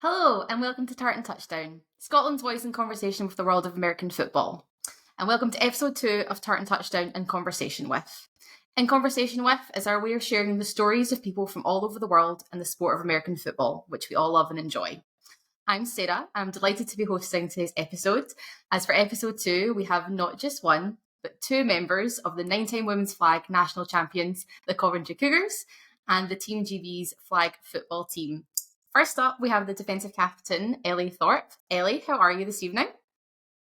Hello, and welcome to Tartan Touchdown, Scotland's voice in conversation with the world of American football. And welcome to episode 2 of Tartan Touchdown in Conversation with. In Conversation with is our way of sharing the stories of people from all over the world and the sport of American football, which we all love and enjoy. I'm Sarah. I'm delighted to be hosting today's episode. As for episode 2, we have not just one, but two members of the 9-time women's flag national champions, the Coventry Cougars, and the Team GB's flag football team. First up, we have the defensive captain, Ellie Thorpe. Ellie, how are you this evening?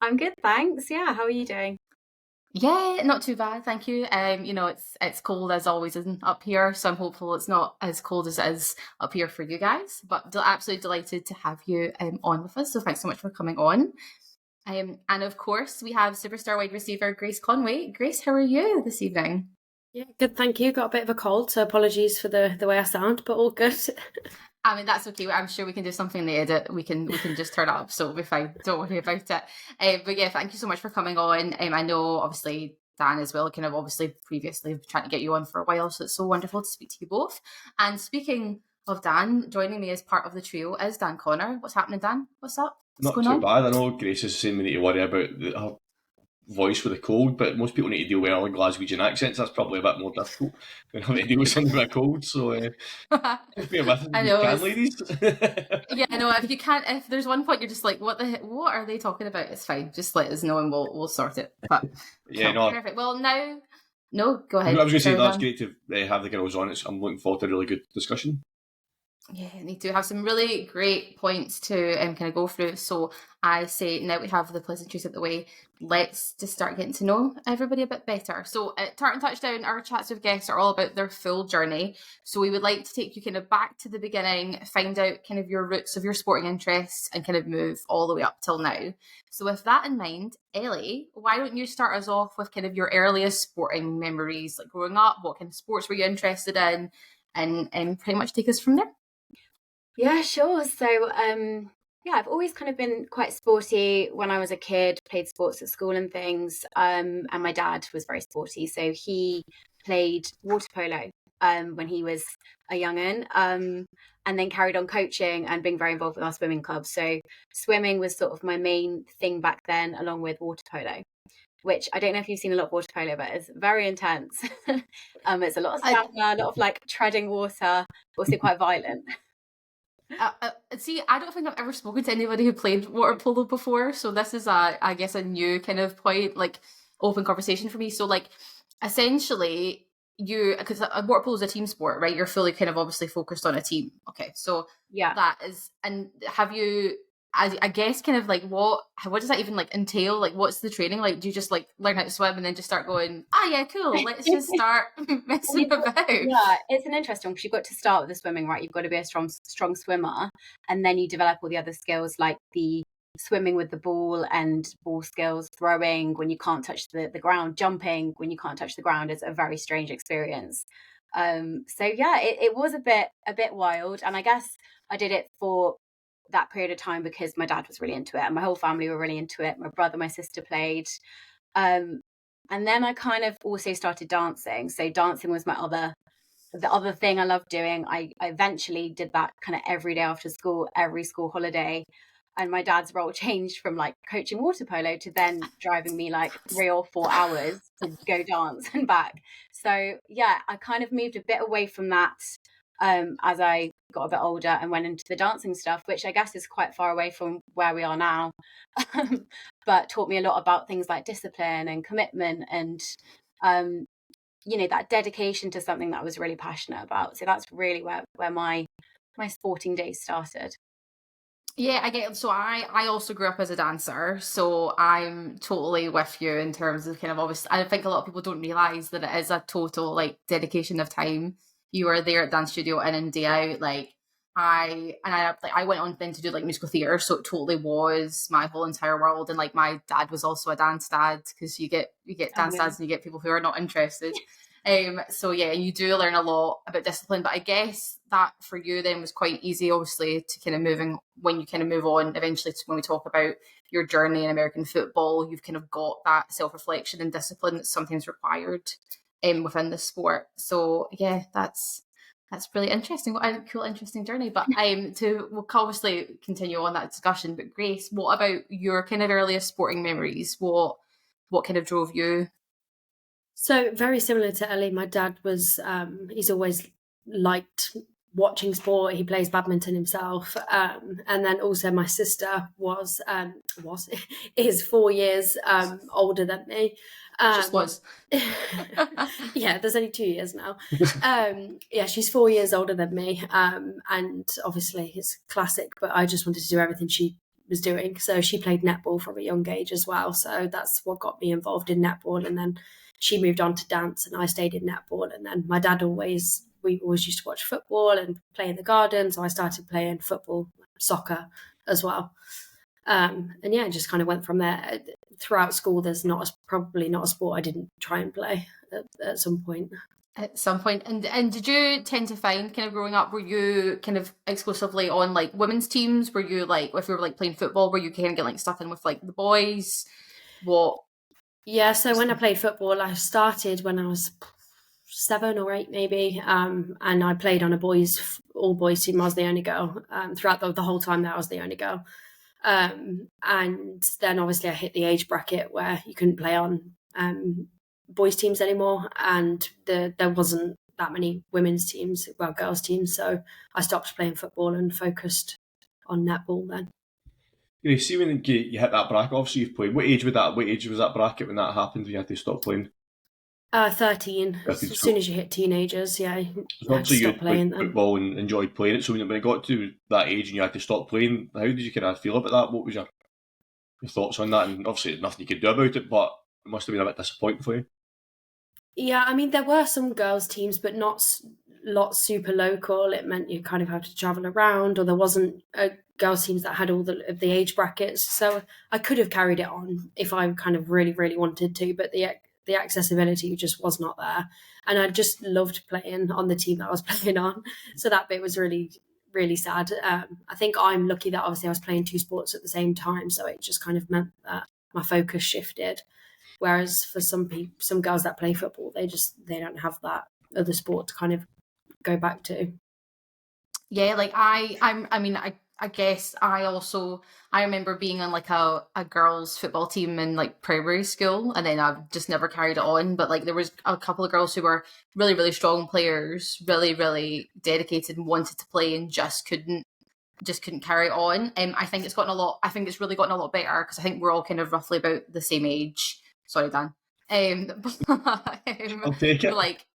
I'm good, thanks. Yeah, how are you doing? Yeah, not too bad, thank you. It's cold as always isn't up here, so I'm hopeful it's not as cold as it is up here for you guys. But absolutely delighted to have you on with us. So thanks so much for coming on. And of course, we have superstar wide receiver Grace Conway. Grace, how are you this evening? Yeah, good, thank you. Got a bit of a cold, so apologies for the way I sound, but all good. I mean, that's okay. I'm sure we can do something in the edit. We can just turn it up, so it'll be fine. Don't worry about it. But yeah, thank you so much for coming on. I know, obviously, Dan as well, kind of obviously previously trying to get you on for a while, so it's so wonderful to speak to you both. And speaking of Dan, joining me as part of the trio is Dan Connor. What's happening, Dan? What's up? What's Not going too on? bad. I know Grace is saying we need to worry about her voice with a cold, but most people need to deal with early Glaswegian accents. That's probably a bit more difficult than having to deal with something with a cold. So just bear with us if you can, ladies. Yeah, no. If there's one point you're just like, what are they talking about? It's fine. Just let us know and we'll sort it. But yeah, no. Perfect. Well, now, no, go ahead. I was going to say that's great to have the girls on. I'm looking forward to a really good discussion. Yeah, need to have some really great points to kind of go through. So I say now we have the pleasantries out the way, let's just start getting to know everybody a bit better. So at Tartan Touchdown, our chats with guests are all about their full journey. So we would like to take you kind of back to the beginning, find out kind of your roots of your sporting interests and kind of move all the way up till now. So with that in mind, Ellie, why don't you start us off with kind of your earliest sporting memories, like growing up, what kind of sports were you interested in, and pretty much take us from there. Yeah, sure. So, I've always kind of been quite sporty when I was a kid, played sports at school and things. And my dad was very sporty. So he played water polo when he was a young'un, and then carried on coaching and being very involved with our swimming club. So swimming was sort of my main thing back then, along with water polo, which I don't know if you've seen a lot of water polo, but it's very intense. It's a lot of stamina, a lot of like treading water, also quite violent. See, I don't think I've ever spoken to anybody who played water polo before, so this is I guess a new kind of point, like open conversation for me. So like essentially because water polo is a team sport, right? You're fully kind of obviously focused on a team. Okay, so yeah, that is. And have you, I guess, kind of like what does that even like entail? Like what's the training like? Do you just like learn how to swim and then just start going, yeah, cool, let's just start messing about? Yeah, it's an interesting one because you've got to start with the swimming, right? You've got to be a strong swimmer, and then you develop all the other skills like the swimming with the ball and ball skills, throwing when you can't touch the ground, jumping when you can't touch the ground. Is a very strange experience. So yeah, it was a bit wild, and I guess I did it for that period of time because my dad was really into it and my whole family were really into it. My brother, my sister played. And then I kind of also started dancing. So dancing was the other thing I loved doing. I eventually did that kind of every day after school, every school holiday. And my dad's role changed from like coaching water polo to then driving me like 3 or 4 hours to go dance and back. So yeah, I kind of moved a bit away from that as I got a bit older and went into the dancing stuff, which I guess is quite far away from where we are now, but taught me a lot about things like discipline and commitment and, that dedication to something that I was really passionate about. So that's really where my sporting days started. Yeah, I get. So I also grew up as a dancer, so I'm totally with you in terms of kind of obviously. I think a lot of people don't realize that it is a total like dedication of time. You are there at dance studio in and day out. Like I went on then to do like musical theatre, so it totally was my whole entire world. And like my dad was also a dance dad because you get dance dads and you get people who are not interested. So yeah, you do learn a lot about discipline, but I guess that for you then was quite easy, obviously, to kind of when you kind of move on eventually to when we talk about your journey in American football, you've kind of got that self-reflection and discipline that's sometimes required within the sport. So yeah, that's That's really interesting. What a cool, interesting journey. But we'll obviously continue on that discussion. But Grace, what about your kind of earliest sporting memories? What kind of drove you? So very similar to Ellie, my dad was he's always liked watching sport. He plays badminton himself, and then also my sister is 4 years older than me. Just was. Yeah, there's only 2 years now. Yeah, she's 4 years older than me, and obviously it's classic. But I just wanted to do everything she was doing, so she played netball from a young age as well. So that's what got me involved in netball, and then she moved on to dance, and I stayed in netball. And then my dad we always used to watch football and play in the garden, so I started playing football, soccer as well. And yeah, just kind of went from there. Throughout school, there's probably not a sport I didn't try and play at some point. At some point. And did you tend to find, kind of growing up, were you kind of exclusively on like women's teams? Were you like, if you were like playing football, were you kind of get like stuck in with like the boys? What? Yeah, so when I played football, I started when I was 7 or 8 maybe, and I played on all boys team. I was the only girl throughout the whole time that I was the only girl. And then obviously I hit the age bracket where you couldn't play on boys teams anymore, and there wasn't that many women's teams, girls teams, so I stopped playing football and focused on netball then. You see, when you hit that bracket, obviously you've played. What age was that bracket when that happened, when you had to stop playing? 13. As soon as you hit teenagers, yeah, you had to stop playing football and enjoyed playing it. So when it got to that age and you had to stop playing, how did you kind of feel about that? What was your thoughts on that? And obviously there's nothing you could do about it, but it must have been a bit disappointing for you. Yeah, I mean, there were some girls' teams, but not lots super local. It meant you kind of had to travel around, or there wasn't girls' teams that had all the age brackets. So I could have carried it on if I kind of really, really wanted to, but the accessibility just was not there. And I just loved playing on the team that I was playing on. So that bit was really, really sad. I think I'm lucky that obviously I was playing 2 sports at the same time. So it just kind of meant that my focus shifted. Whereas for some girls that play football, they don't have that other sport to kind of go back to. Yeah, like I guess I remember being on like a girls' football team in like primary school, and then I've just never carried it on. But like there was a couple of girls who were really, really strong players, really, really dedicated and wanted to play, and just couldn't carry it on. I think it's really gotten a lot better, because I think we're all kind of roughly about the same age. Sorry, Dan. I'll take it. Like,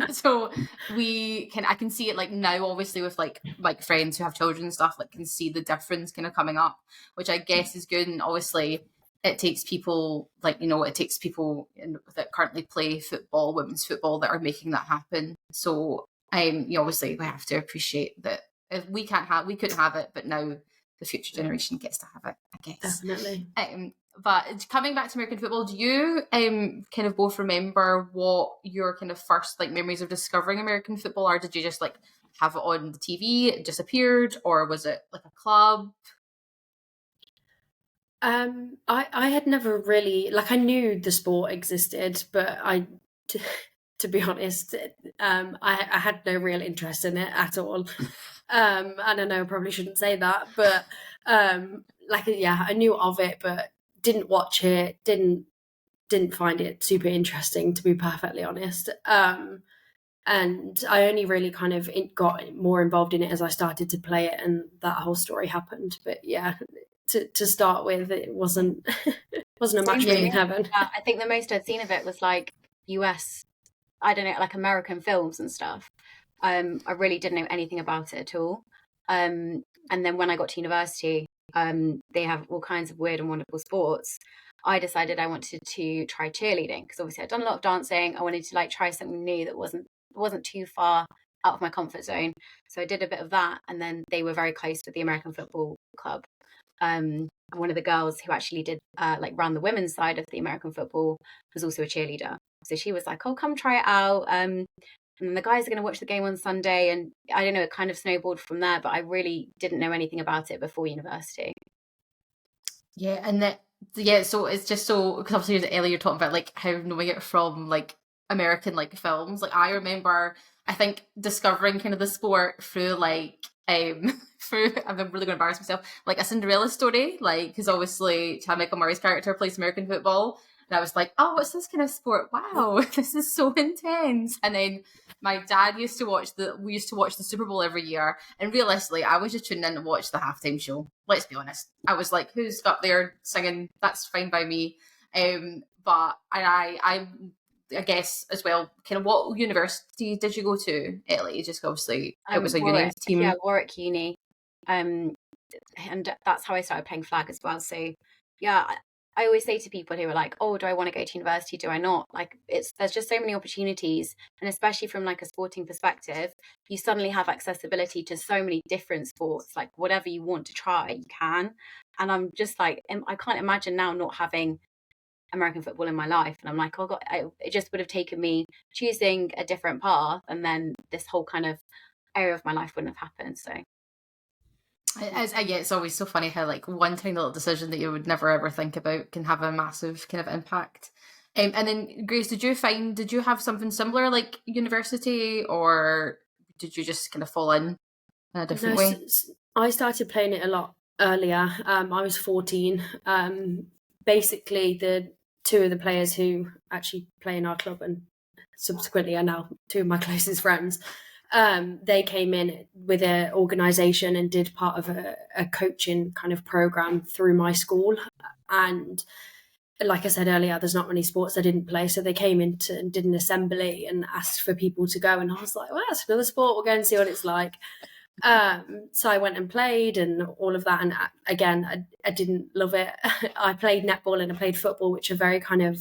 so I can see it like now, obviously with like friends who have children and stuff, like can see the difference kind of coming up, which I guess is good. And obviously it takes people that currently play football, women's football, that are making that happen. So obviously we have to appreciate that. If we couldn't have it, but now the future generation gets to have it, I guess. Definitely. But coming back to American football, do you kind of both remember what your kind of first like memories of discovering American football are? Did you just like have it on the TV, it just appeared, or was it like a club? I had never really, like, I knew the sport existed, but to be honest, I had no real interest in it at all. And I know I probably shouldn't say that, but I knew of it, but didn't watch it, didn't find it super interesting, to be perfectly honest. And I only really kind of got more involved in it as I started to play it, and that whole story happened. But yeah, to start with, it wasn't a match made in heaven. I think the most I'd seen of it was like US, I don't know, like American films and stuff. I really didn't know anything about it at all. And then when I got to university, they have all kinds of weird and wonderful sports. I decided I wanted to try cheerleading, because obviously I'd done a lot of dancing. I wanted to like try something new that wasn't too far out of my comfort zone. So I did a bit of that, and then they were very close with the American Football Club. And one of the girls who actually did ran the women's side of the American football was also a cheerleader. So she was like, "Oh, come try it out." And the guys are going to watch the game on Sunday. And I don't know, it kind of snowballed from there, but I really didn't know anything about it before university. Yeah, and so it's just so, because obviously earlier you're talking about like how knowing it from like American like films. Like I remember I think discovering kind of the sport through like through, I'm really going to embarrass myself, like a Cinderella story, like, because obviously Chad Michael Murray's character plays American football, and I was like, oh, what's this kind of sport? Wow, this is so intense. And then my dad we used to watch the Super Bowl every year, and realistically, I was just tuning in to watch the halftime show. Let's be honest. I was like, who's up there singing? That's fine by me. But I guess as well, kind of what university did you go to, Ellie? Just obviously it was a uni team. Yeah, Warwick Uni. And that's how I started playing flag as well. So yeah, I always say to people who are like, oh, do I want to go to university? Do I not? Like, there's just so many opportunities. And especially from like a sporting perspective, you suddenly have accessibility to so many different sports, like whatever you want to try, you can. And I'm just like, I can't imagine now not having American football in my life. And I'm like, oh God, it just would have taken me choosing a different path. And then this whole kind of area of my life wouldn't have happened. So it's always so funny how like one tiny little decision that you would never ever think about can have a massive kind of impact. And then Grace, did you have something similar like university, or did you just kind of fall in a different way? I started playing it a lot earlier. I was 14. Basically, the two of the players who actually play in our club and subsequently are now two of my closest friends, they came in with an organisation and did part of a coaching kind of programme through my school. And like I said earlier, there's not many sports I didn't play, so they came in and did an assembly and asked for people to go, and I was like, well, that's another sport, we'll go and see what it's like. So I went and played and all of that, and again, I didn't love it. I played netball and I played football, which are very kind of,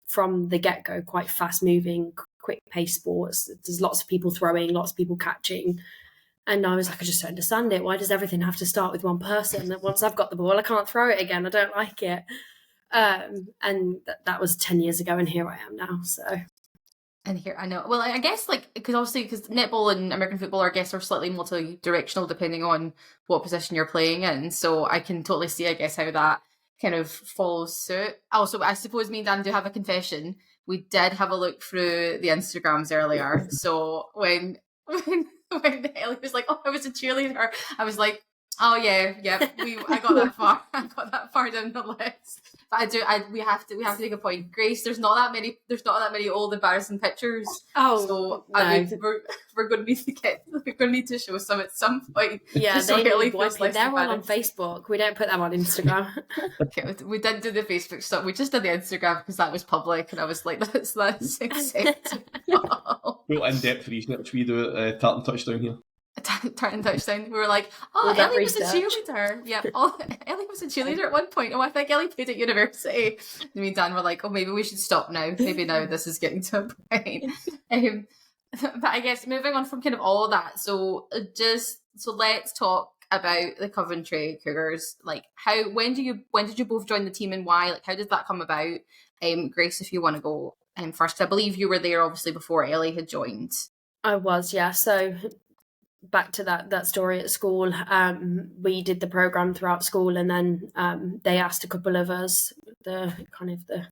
from the get-go, quite fast-moving, quick-paced sports. There's lots of people throwing, lots of people catching, and I was like, I just don't understand it. Why does everything have to start with one person? And once I've got the ball, I can't throw it again. I don't like it. And that was 10 years ago, and here I am now, so... And here, I know. Well, I guess like because netball and American football, I guess, are slightly multi-directional depending on what position you're playing in. So I can totally see, I guess, how that kind of follows suit. Also, I suppose me and Dan do have a confession. We did have a look through the Instagrams earlier. So when Ellie was like, "Oh, I was a cheerleader," I was like, "Oh yeah, I got that far. I got that far down the list." But we have to make a point. Grace, there's not that many old embarrassing pictures. Oh, so no. I mean, we're going to need to show some at some point. Yeah, they're all on Facebook. We don't put them on Instagram. Okay, we didn't do the Facebook stuff. We just did the Instagram because that was public, and I was like, that's acceptable. Real in-depth research we do at Tartan Touchdown here. Tartan Touchdown. We were like, oh, Ellie was a cheerleader. Yeah, Ellie was a cheerleader at one point. Oh, I think Ellie played at university. And me and Dan were like, oh, maybe we should stop now. Maybe now this is getting to a point. But I guess moving on from kind of all of that, so let's talk about the Coventry Cougars. Like, when did you both join the team, and why? Like, how did that come about? Grace, if you want to go first, I believe you were there obviously before Ellie had joined. I was, yeah. So back to that story at school, we did the program throughout school, and then they asked a couple of us, the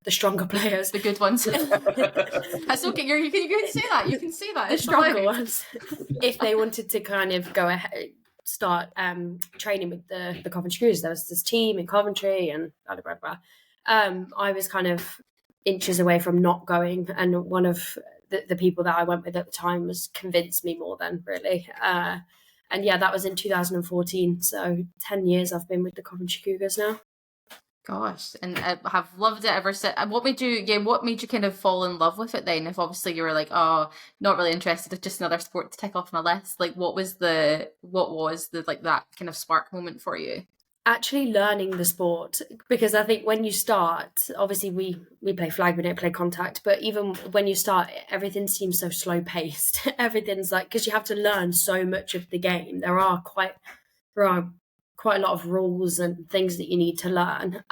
stronger players, the good ones. That's okay. You can say that. You can say that. The stronger ones, if they wanted to kind of go ahead, start training with the Coventry Cougars. There was this team in Coventry, and blah blah blah. I was kind of inches away from not going, and one of the people that I went with at the time was convinced me more than really. And yeah, that was in 2014. So 10 years I've been with the Coventry Cougars now. Gosh, and I have loved it ever since. And what made you kind of fall in love with it then? If obviously you were like, oh, not really interested, it's just another sport to tick off my list. Like, what was the like that kind of spark moment for you? Actually learning the sport, because I think when you start, obviously we play flag, we don't play contact, but even when you start, everything seems so slow paced. Everything's like, because you have to learn so much of the game. There are quite a lot of rules and things that you need to learn.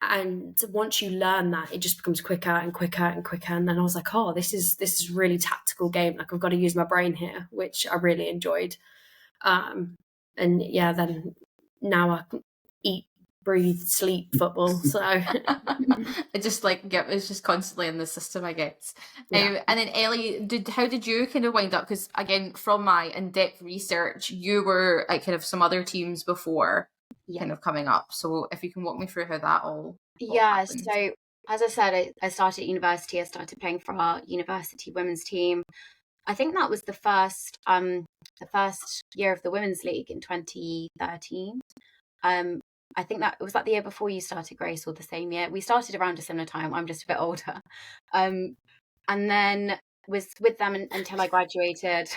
And once you learn that, it just becomes quicker and quicker and quicker. And then I was like, oh, this is really tactical game. Like, I've got to use my brain here, which I really enjoyed. And yeah, then now I eat breathe, sleep football. So it just it's just constantly in the system, I guess. Yeah. And then Ellie, how did you kind of wind up? Because again, from my in-depth research, you were at kind of some other teams before kind of coming up. So if you can walk me through how that all happened. So as I said, I started at university. I started playing for our university women's team. I think that was the first year of the women's league in 2013. I think that it was like the year before you started, Grace, or the same year. We started around a similar time. I'm just a bit older. And then was with them until I graduated.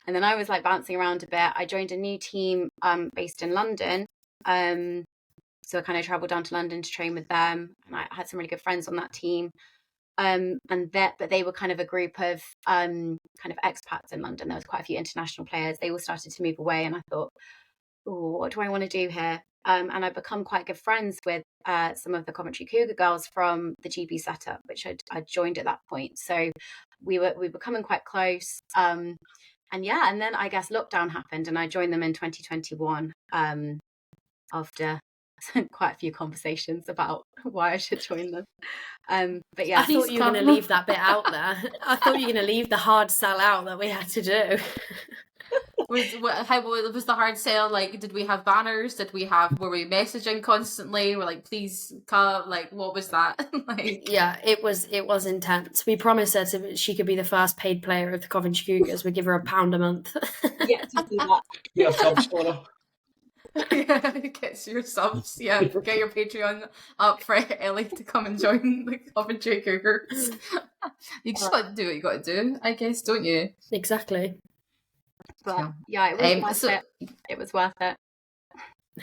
And then I was like bouncing around a bit. I joined a new team based in London. So I kind of traveled down to London to train with them. And I had some really good friends on that team. But they were kind of a group of kind of expats in London. There was quite a few international players. They all started to move away. And I thought, oh, what do I want to do here? And I'd become quite good friends with some of the Coventry Cougar girls from the GB setup, which I'd joined at that point. So we were becoming quite close. And then I guess lockdown happened, and I joined them in 2021 after quite a few conversations about why I should join them. But yeah, I thought you were going to leave that bit out there. I thought you were going to leave the hard sell out that we had to do. How was the hard sell? Like, did we have banners? Were we messaging constantly? We're like, please come. Like, what was that? Yeah, it was intense. We promised her she could be the first paid player of the Coventry Cougars. We'd give her £1 a month. Yeah, to do that. Yeah, subs for her. Yeah, get your subs. Yeah, get your Patreon up for Ellie to come and join the Coventry Cougars. You just got to do what you got to do, I guess, don't you? Exactly. But yeah, it was worth it. It was worth it.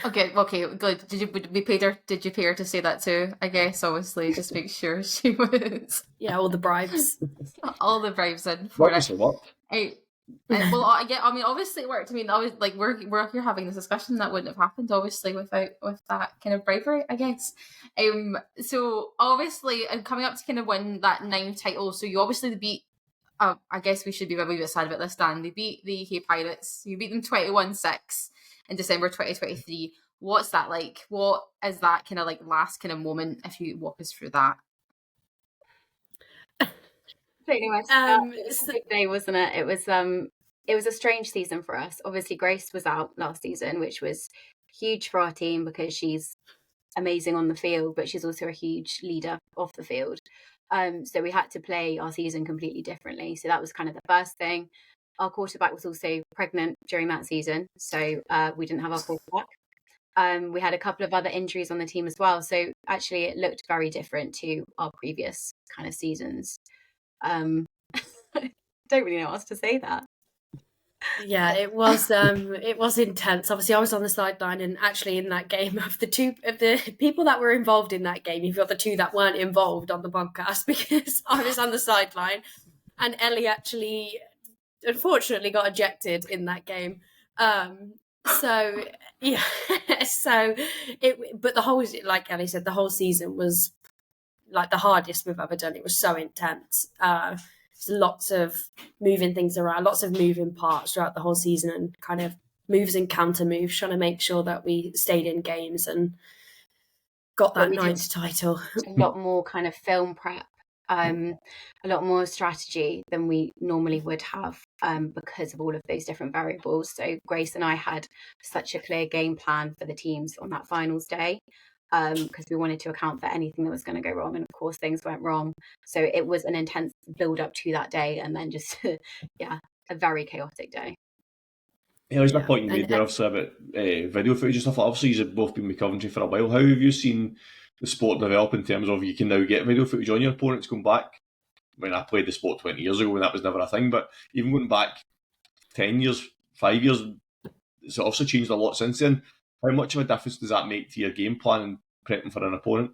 Okay, good. Did you pay her to say that too? I guess obviously just make sure she was. Yeah, all the bribes. All the bribes in for it. What? Well, I mean, obviously it worked. I mean, we're here having this discussion that wouldn't have happened obviously with that kind of bribery, I guess. So obviously, and coming up to kind of win that 9th title, so you obviously beat. I guess we should be a wee bit sad about this, Dan. They beat the UK Pirates. You beat them 21-6 in December 2023. What's that like? What is that kind of like last kind of moment? If you walk us through that. It was a big day, wasn't it? It was a strange season for us. Obviously, Grace was out last season, which was huge for our team because she's amazing on the field, but she's also a huge leader off the field. So we had to play our season completely differently. So that was kind of the first thing. Our quarterback was also pregnant during that season, so we didn't have our quarterback. We had a couple of other injuries on the team as well. So actually it looked very different to our previous kind of seasons. I don't really know what else to say that. Yeah, it was intense. Obviously, I was on the sideline, and actually in that game, of the people that were involved in that game, you've got the two that weren't involved on the podcast because I was on the sideline, and Ellie actually, unfortunately, got ejected in that game. So yeah, but the whole, like Ellie said, the whole season was like the hardest we've ever done. It was so intense. Lots of moving things around, lots of moving parts throughout the whole season, and kind of moves and counter moves, trying to make sure that we stayed in games and got that 9th title. A lot more kind of film prep, a lot more strategy than we normally would have because of all of those different variables. So Grace and I had such a clear game plan for the teams on that finals day. Because we wanted to account for anything that was going to go wrong, and of course things went wrong. So it was an intense build up to that day, and then just a very chaotic day. Yeah, there's a point you made there obviously about video footage and stuff. Obviously, you've both been with Coventry for a while. How have you seen the sport develop in terms of you can now get video footage on your opponents going back? I mean, I played the sport 20 years ago when that was never a thing, but even going back 10 years, 5 years, it's obviously changed a lot since then. How much of a difference does that make to your game plan and prepping for an opponent?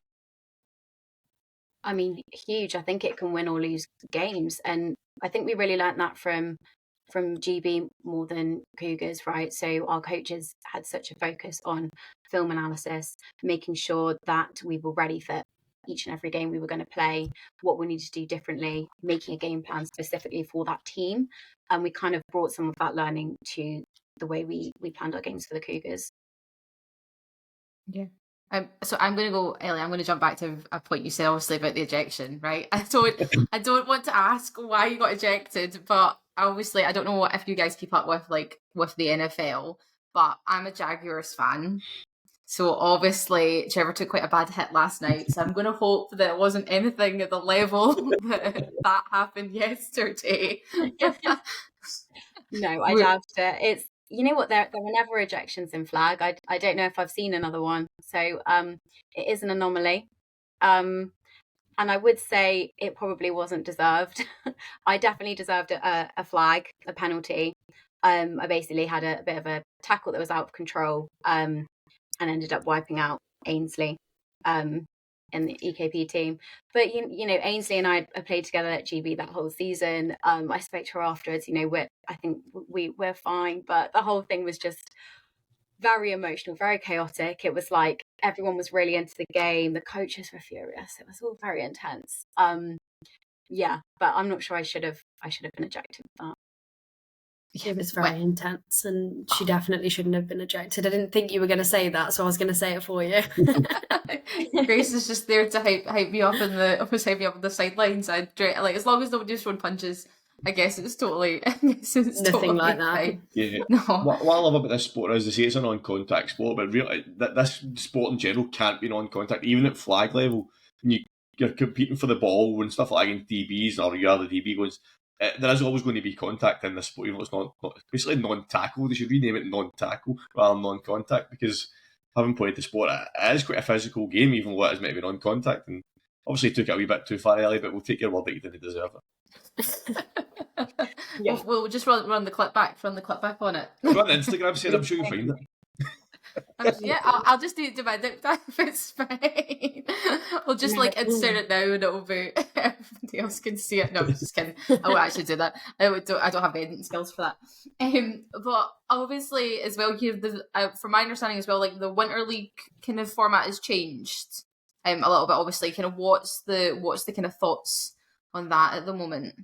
I mean, huge. I think it can win or lose games. And I think we really learnt that from GB more than Cougars, right? So our coaches had such a focus on film analysis, making sure that we were ready for each and every game we were going to play, what we needed to do differently, making a game plan specifically for that team. And we kind of brought some of that learning to the way we planned our games for the Cougars. Yeah. So I'm going to go, Ellie. I'm going to jump back to a point you said, obviously, about the ejection, right? I don't want to ask why you got ejected, but obviously, I don't know if you guys keep up with the NFL, but I'm a Jaguars fan, so obviously Trevor took quite a bad hit last night. So I'm going to hope that it wasn't anything at the level that happened yesterday. No, I doubt it. It's, you know what, there were never ejections in flag. I don't know if I've seen another one. So it is an anomaly. And I would say it probably wasn't deserved. I definitely deserved a flag, a penalty. I basically had a bit of a tackle that was out of control, and ended up wiping out Ainsley in the EKP team. But you know, Ainsley and I played together at GB that whole season. I spoke to her afterwards. You know, I think we're fine, but the whole thing was just very emotional, very chaotic. It was like everyone was really into the game. The coaches were furious. It was all very intense. Yeah, but I'm not sure I should have been ejected for that. It was very intense, and she definitely shouldn't have been ejected. I didn't think you were going to say that, so I was going to say it for you. Grace is just there to hype me up on the sidelines. Like, as long as nobody's throwing punches, I guess it's totally. Nothing totally like that. Fine. Yeah. No. What I love about this sport is they say it's a non-contact sport, but really, this sport in general can't be non-contact, even at flag level. When you're competing for the ball and stuff like against DBs, or you're the DB goes. There is always going to be contact in this sport, even though it's not basically non-tackle. They should rename it non-tackle rather than non-contact, because having played the sport, it is quite a physical game, even though it is meant to be non-contact. And obviously took it a wee bit too far early, but we'll take your word that you didn't deserve it. Yeah. We'll just run the clip back on it. Go on Instagram, Sarah, I'm sure you'll find it. Yeah, I'll just do my dip dive. It's fine. We'll just insert it now, and it'll be everybody else can see it. No, I'm just kidding. I won't actually do that. I don't have editing skills for that. But obviously, as well, here, from my understanding as well, like the Winter League kind of format has changed a little bit. Obviously, kind of what's the kind of thoughts on that at the moment?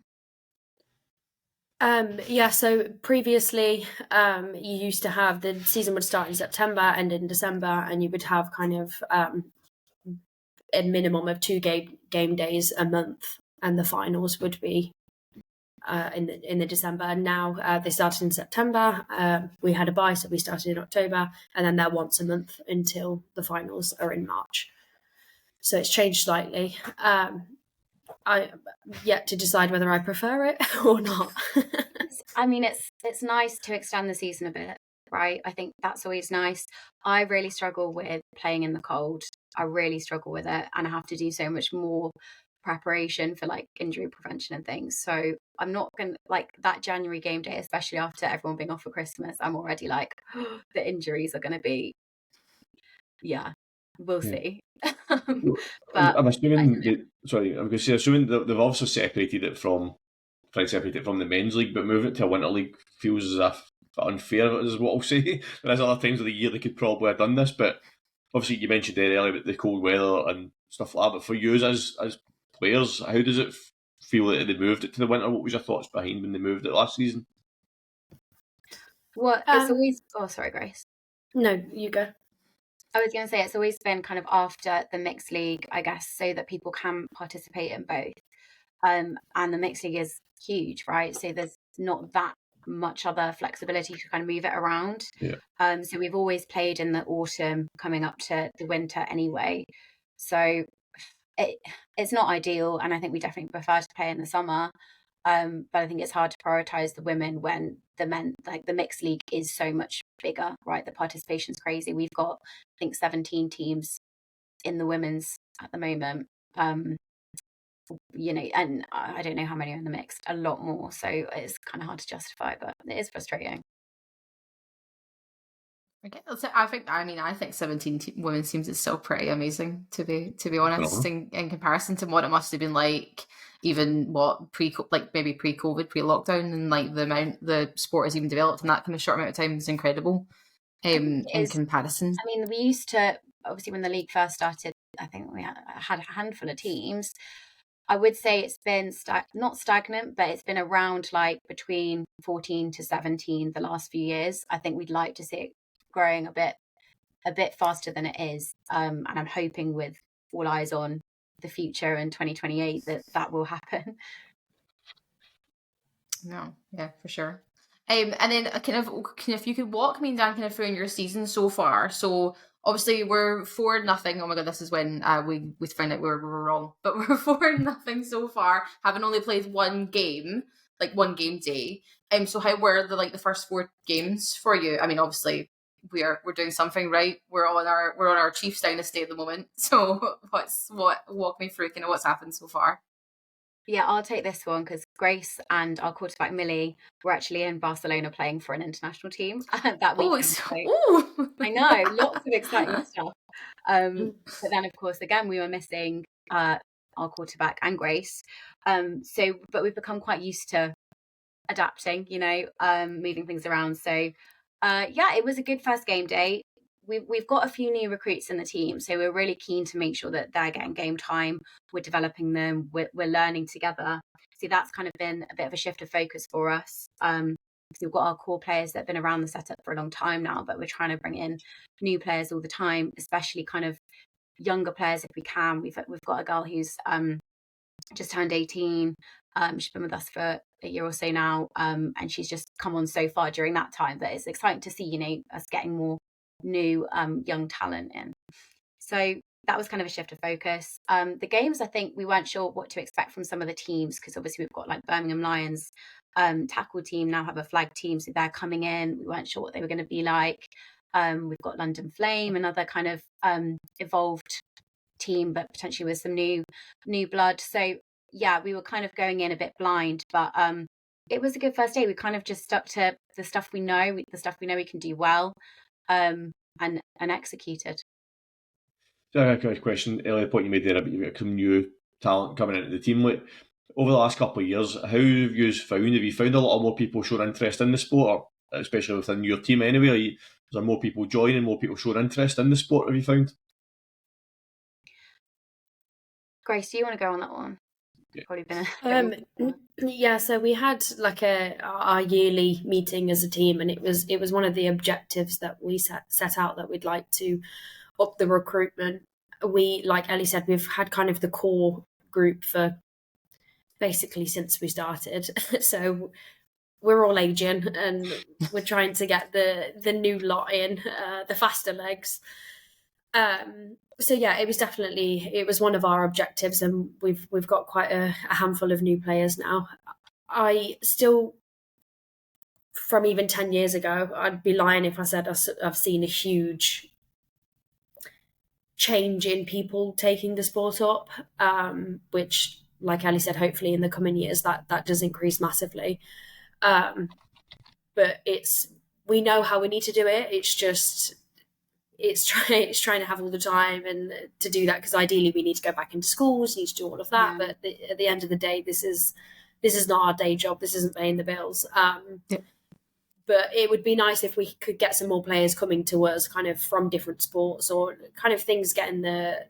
So previously, you used to have the season would start in September, end in December, and you would have kind of a minimum of 2 game days a month, and the finals would be in the December. Now they started in September. We had a bye, so we started in October, and then they're once a month until the finals are in March. So it's changed slightly. I yet to decide whether I prefer it or not. I mean, it's nice to extend the season a bit, right? I think that's always nice. I really struggle with playing in the cold. I really struggle with it, and I have to do so much more preparation for like injury prevention and things. So I'm not gonna like that January game day, especially after everyone being off for Christmas. I'm already like, the injuries are going to be, we'll see. But I'm assuming assuming they've also separated it from the men's league, but moving it to a winter league feels as if unfair, is what I'll say. There's other times of the year they could probably have done this, but obviously you mentioned there earlier about the cold weather and stuff like that. But for you as players, how does it feel that they moved it to the winter? What was your thoughts behind when they moved it last season? Well, it's always. Oh, sorry, Grace. No, you go. I was going to say it's always been kind of after the mixed league, I guess, so that people can participate in both. And the mixed league is huge, right? So there's not that much other flexibility to kind of move it around. Yeah. So we've always played in the autumn coming up to the winter anyway. So it's not ideal, and I think we definitely prefer to play in the summer. But I think it's hard to prioritise the women when the men, like the mixed league is so much bigger, right? The participation's crazy. We've got, I think, 17 teams in the women's at the moment. You know, and I don't know how many are in the mixed, a lot more. So it's kind of hard to justify, but it is frustrating. Okay, so I think 17 women's teams is still pretty amazing, to be honest, in comparison to what it must have been like even maybe pre-COVID, pre-lockdown, and like the amount the sport has even developed in that kind of short amount of time is incredible. In comparison, I mean, we used to, obviously when the league first started, I think we had a handful of teams. I would say it's been not stagnant, but it's been around like between 14 to 17 the last few years. I think we'd like to see it growing a bit a bit faster than it is. And I'm hoping with all eyes on the future in 2028 that will happen. No, yeah, for sure. And then if you could walk me down kind of through your season so far. So obviously we're 4-0. Oh my god, this is when we found out we were wrong. But we're 4-0 so far, having only played one game, like one game day. So how were the first 4 games for you? I mean, obviously we're doing something right. We're on our Chiefs dynasty at the moment. So walk me through kind of what's happened so far. Yeah, I'll take this one because Grace and our quarterback Millie were actually in Barcelona playing for an international team that weekend. I know, lots of exciting stuff. But then, of course, again, we were missing our quarterback and Grace. But we've become quite used to adapting, moving things around. So, yeah, it was a good first game day. We've got a few new recruits in the team, so we're really keen to make sure that they're getting game time. We're developing them. We're learning together. So that's kind of been a bit of a shift of focus for us. So we've got our core players that have been around the setup for a long time now, but we're trying to bring in new players all the time, especially kind of younger players if we can. We've got a girl who's just turned 18. She's been with us for a year or so now, and she's just come on so far during that time that it's exciting to see, us getting more new young talent in. So that was kind of a shift of focus. The games, I think we weren't sure what to expect from some of the teams because obviously we've got like Birmingham Lions tackle team now have a flag team, so they're coming in. We weren't sure what they were going to be like. We've got London Flame, another kind of evolved team, but potentially with some new blood. So yeah, we were kind of going in a bit blind, but it was a good first day. We kind of just stuck to the stuff we know, we can do well. And executed. So I have a question, Ellie, the point you made there about you've got some new talent coming into the team. Like, over the last couple of years, how have you found a lot more people showing interest in the sport, or especially within your team anyway? Is there more people joining, more people showing interest in the sport, have you found? Grace, do you want to go on that one? Yeah. Probably been yeah, so we had like our yearly meeting as a team, and it was one of the objectives that we set out that we'd like to up the recruitment. We, like Ellie said, we've had kind of the core group for basically since we started. So we're all aging and we're trying to get the new lot in, the faster legs. So yeah, it was one of our objectives, and we've got quite a handful of new players now. I still, from even 10 years ago, I'd be lying if I said I've seen a huge change in people taking the sport up, which, like Ellie said, hopefully in the coming years that does increase massively. But we know how we need to do it. It's trying to have all the time and to do that, because ideally we need to go back into schools, need to do all of that. Yeah. But at the end of the day, this is not our day job. This isn't paying the bills. Yeah. But it would be nice if we could get some more players coming to us kind of from different sports, or kind of things getting the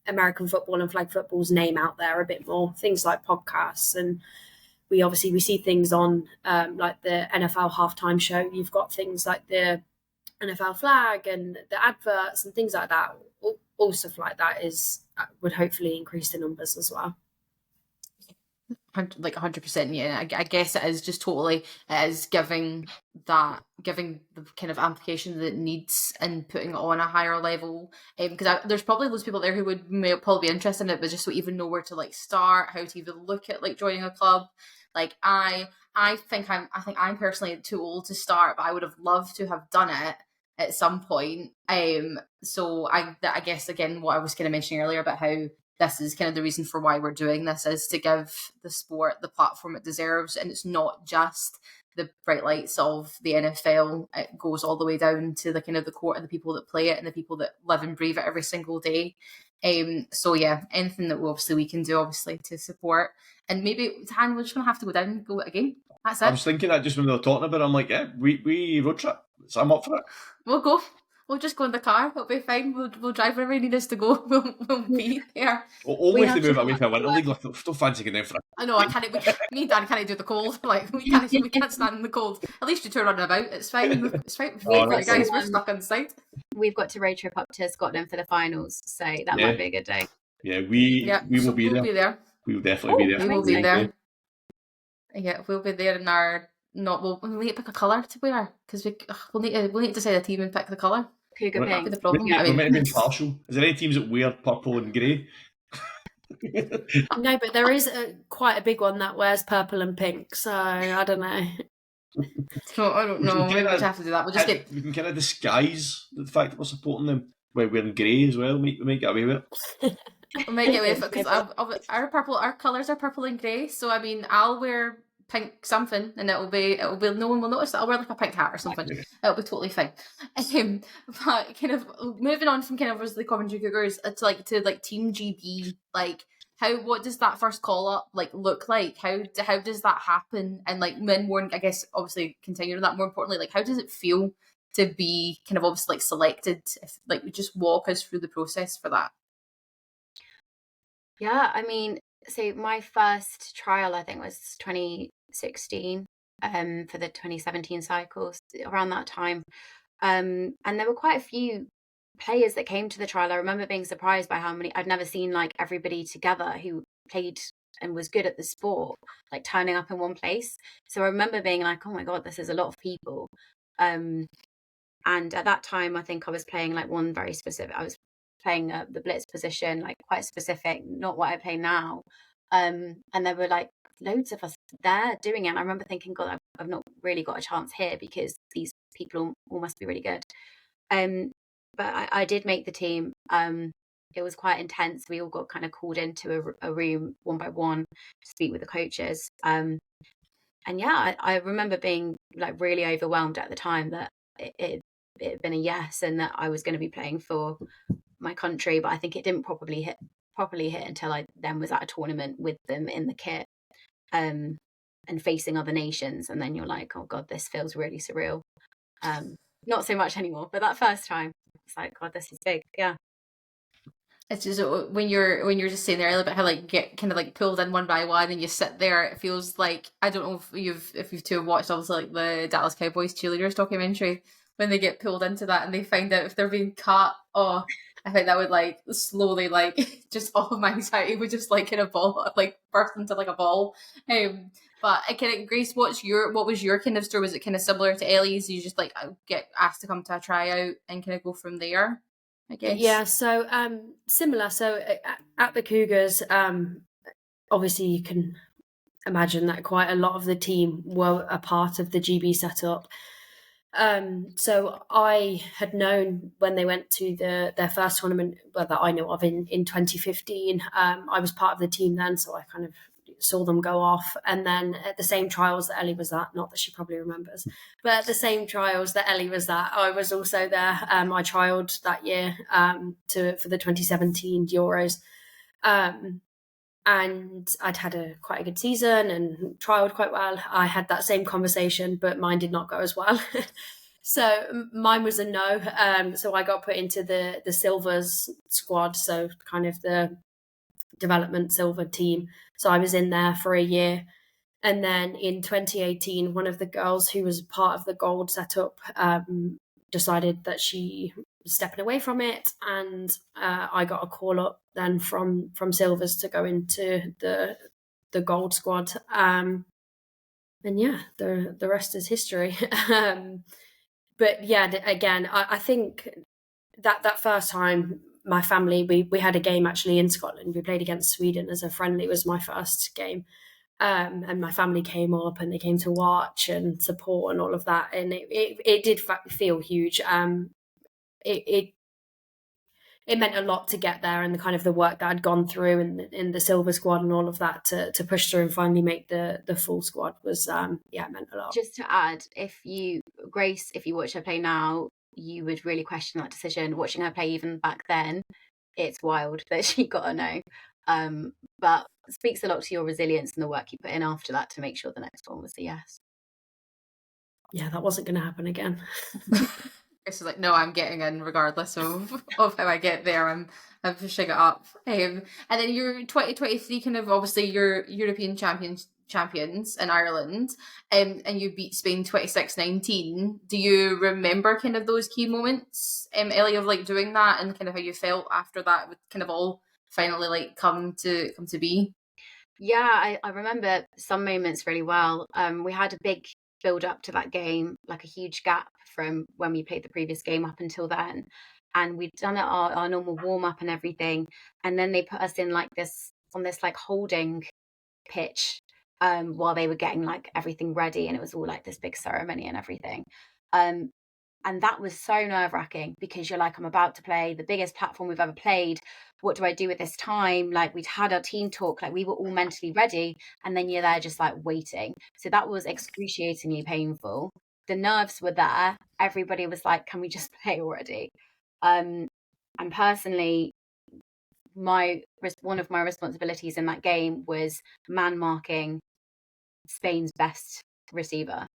American football and flag football's name out there a bit more. Things like podcasts, and we see things on like the NFL halftime show. You've got things like the NFL flag and the adverts and things like that. All stuff like that would hopefully increase the numbers as well. Like 100%, yeah. I guess it is just totally, it is giving the kind of amplification that it needs and putting it on a higher level. Because there's probably those people there who may probably be interested in it, but just don't even know where to start, how to even look at joining a club. Like I think I'm personally too old to start, but I would have loved to have done it at some point. So I guess again what I was kind of mentioning earlier about how this is kind of the reason for why we're doing this, is to give the sport the platform it deserves. And it's not just the bright lights of the NFL. It goes all the way down to the kind of the court and the people that play it and the people that live and breathe it every single day. So yeah, anything that we can do obviously to support. And maybe, Tan, we're just going to have to go down and go again. That's it. I was thinking that just when they were talking about it, I'm like, yeah, we road trip. So I'm up for it. We'll go. We'll just go in the car. It'll be fine. We'll drive wherever you need us to go. We'll be there. Well, only if they move away from Winter League. Don't fancy getting down for it. I know. Me and Dan can't do the cold. We can't stand in the cold. At least you turn on and about. It's fine. It's fine for you guys. We're stuck inside. we've got to road trip up to Scotland for the finals, so that might be a good day. Yeah, we will be there. Be there. We will definitely be there. We will be there. Yeah, we'll be there in our we'll need to pick a colour to wear because we'll need to decide a team and pick the colour. Cougar pink. Be the problem. We're meant to be partial. Is there any teams that wear purple and grey? No, but there is quite a big one that wears purple and pink, so I don't know. So I don't know. Maybe we'll have to do that. We can kind of disguise the fact that we're supporting them by wearing grey as well. We might get away with it. We might get away with it because our colours are purple and grey. So I mean, I'll wear pink something, and it'll be no one will notice that I'll wear like a pink hat or something. It'll be totally fine. But kind of moving on from kind of the Coventry Cougars to Team GB, what does that first call up look like? How does that happen? And then more, I guess, obviously continuing that, more importantly, how does it feel to be kind of obviously selected? If just walk us through the process for that. Yeah, I mean, so my first trial I think was 2016 for the 2017 cycles, around that time, and there were quite a few players that came to the trial. I remember being surprised by how many. I'd never seen everybody together who played and was good at the sport turning up in one place. So I remember being oh my god, this is a lot of people. And at that time I think I was playing one very specific. I was playing the blitz position, quite specific, not what I play now. And there were loads of us there doing it. And I remember thinking, God, I've not really got a chance here because these people all must be really good. But I did make the team. It was quite intense. We all got kind of called into a room one by one to speak with the coaches. And yeah, I remember being really overwhelmed at the time that it had been a yes and that I was going to be playing for my country. But I think it didn't properly hit until I then was at a tournament with them in the kit, and facing other nations. And then you're oh God, this feels really surreal. Not so much anymore, but that first time, it's God, this is big. Yeah. It's just when you're just sitting there a little bit, how get kind of pulled in one by one, and you sit there. It feels I don't know if you've two have watched obviously the Dallas Cowboys cheerleaders documentary, when they get pulled into that and they find out if they're being cut. Oh, I think that would slowly just all of my anxiety would just in a ball burst into a ball. But Grace, what was your kind of story? Was it kind of similar to Ellie's? You just get asked to come to a tryout and kind of go from there, I guess? Yeah, so similar. So at the Cougars, obviously you can imagine that quite a lot of the team were a part of the GB setup. So I had known when they went to their first tournament, that I know of in 2015. I was part of the team then, so I kind of saw them go off. And then at the same trials that Ellie was at, not that she probably remembers, but at the same trials that Ellie was at, I was also there. I trialled that year for the 2017 Euros. And I'd had quite a good season and trialled quite well. I had that same conversation, but mine did not go as well. So mine was a no. So I got put into the Silvers squad, so kind of the development silver team. So I was in there for a year. And then in 2018, one of the girls who was part of the gold setup decided that she was stepping away from it, and I got a call up then from Silvers to go into the gold squad. And yeah, the rest is history. But yeah, again, I think that first time, my family, we had a game actually in Scotland. We played against Sweden as a friendly. It was my first game. And my family came up and they came to watch and support and all of that. And it did feel huge. It meant a lot to get there, and the kind of the work that I'd gone through in the silver squad and all of that to push through and finally make the full squad was, it meant a lot. Just to add, if you watch her play now, you would really question that decision. Watching her play even back then, it's wild that she got a no. But it speaks a lot to your resilience and the work you put in after that to make sure the next one was a yes. Yeah, that wasn't going to happen again. It's no, I'm getting in regardless of how I get there. I'm pushing it up. And then your 2023 kind of obviously your European champions in Ireland, and you beat Spain 26-19. Do you remember kind of those key moments, Ellie, of like doing that, and kind of how you felt after that would kind of all finally like come to be? Yeah, I remember some moments really well. We had a big build up to that game, like a huge gap from when we played the previous game up until then. And we'd done our normal warm up and everything. And then they put us in like this like holding pitch while they were getting like everything ready. And it was all like this big ceremony and everything. Um, and that was so nerve-wracking because you're like, I'm about to play the biggest platform we've ever played. What do I do with this time? Like, we'd had our team talk, like we were all mentally ready, and then you're there just like waiting. So that was excruciatingly painful. The nerves were there. Everybody was like, can we just play already? And personally, one of my responsibilities in that game was man marking Spain's best receiver.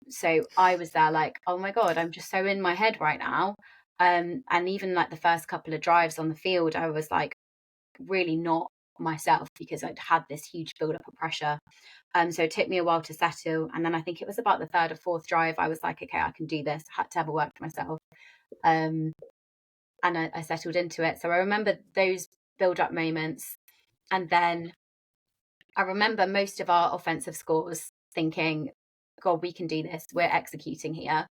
So I was there like, oh my God, I'm just so in my head right now. And even like the first couple of drives on the field, I was like really not myself because I'd had this huge build-up of pressure. So it took me a while to settle. And then I think it was about the third or fourth drive, I was like, okay, I can do this. I had to have a work for myself. And I settled into it. So I remember those build-up moments. And then I remember most of our offensive scores thinking, God, we can do this. We're executing here.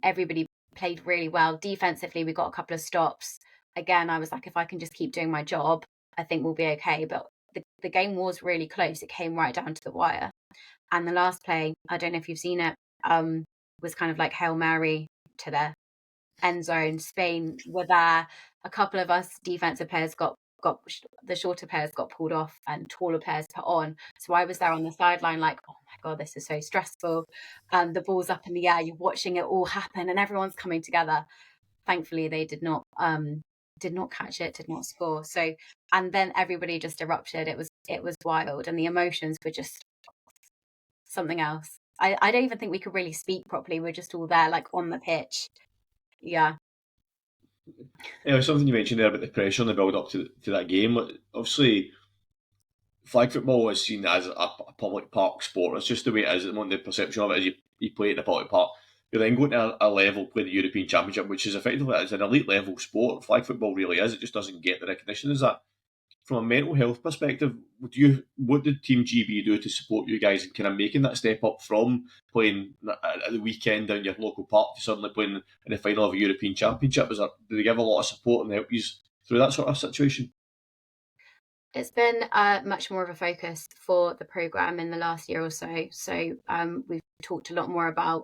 Everybody played really well. Defensively, we got a couple of stops. Again, I was like, if I can just keep doing my job, I think we'll be okay. But the game was really close. It came right down to the wire. And the last play, I don't know if you've seen it, was kind of like Hail Mary to the end zone. Spain were there. A couple of us defensive players got the shorter players got pulled off and taller players put on. So I was there on the sideline like, oh my God, this is so stressful. The ball's up in the air, you're watching it all happen and everyone's coming together. Thankfully they did not catch it, did not score. So, and then everybody just erupted. It was wild and the emotions were just something else. I don't even think we could really speak properly. We're just all there like on the pitch. Yeah. Something you mentioned there about the pressure and the build up to that game. Obviously, flag football is seen as a public park sport. It's just the way it is. The perception of it is you play it in a public park. You're then going to a level, play the European Championship, which is effectively it's an elite level sport. Flag football really is. It just doesn't get the recognition as that. From a mental health perspective, what did Team GB do to support you guys in kind of making that step up from playing at the weekend down your local park to suddenly playing in the final of a European Championship? Did they give a lot of support and help you through that sort of situation? It's been much more of a focus for the programme in the last year or so. So we've talked a lot more about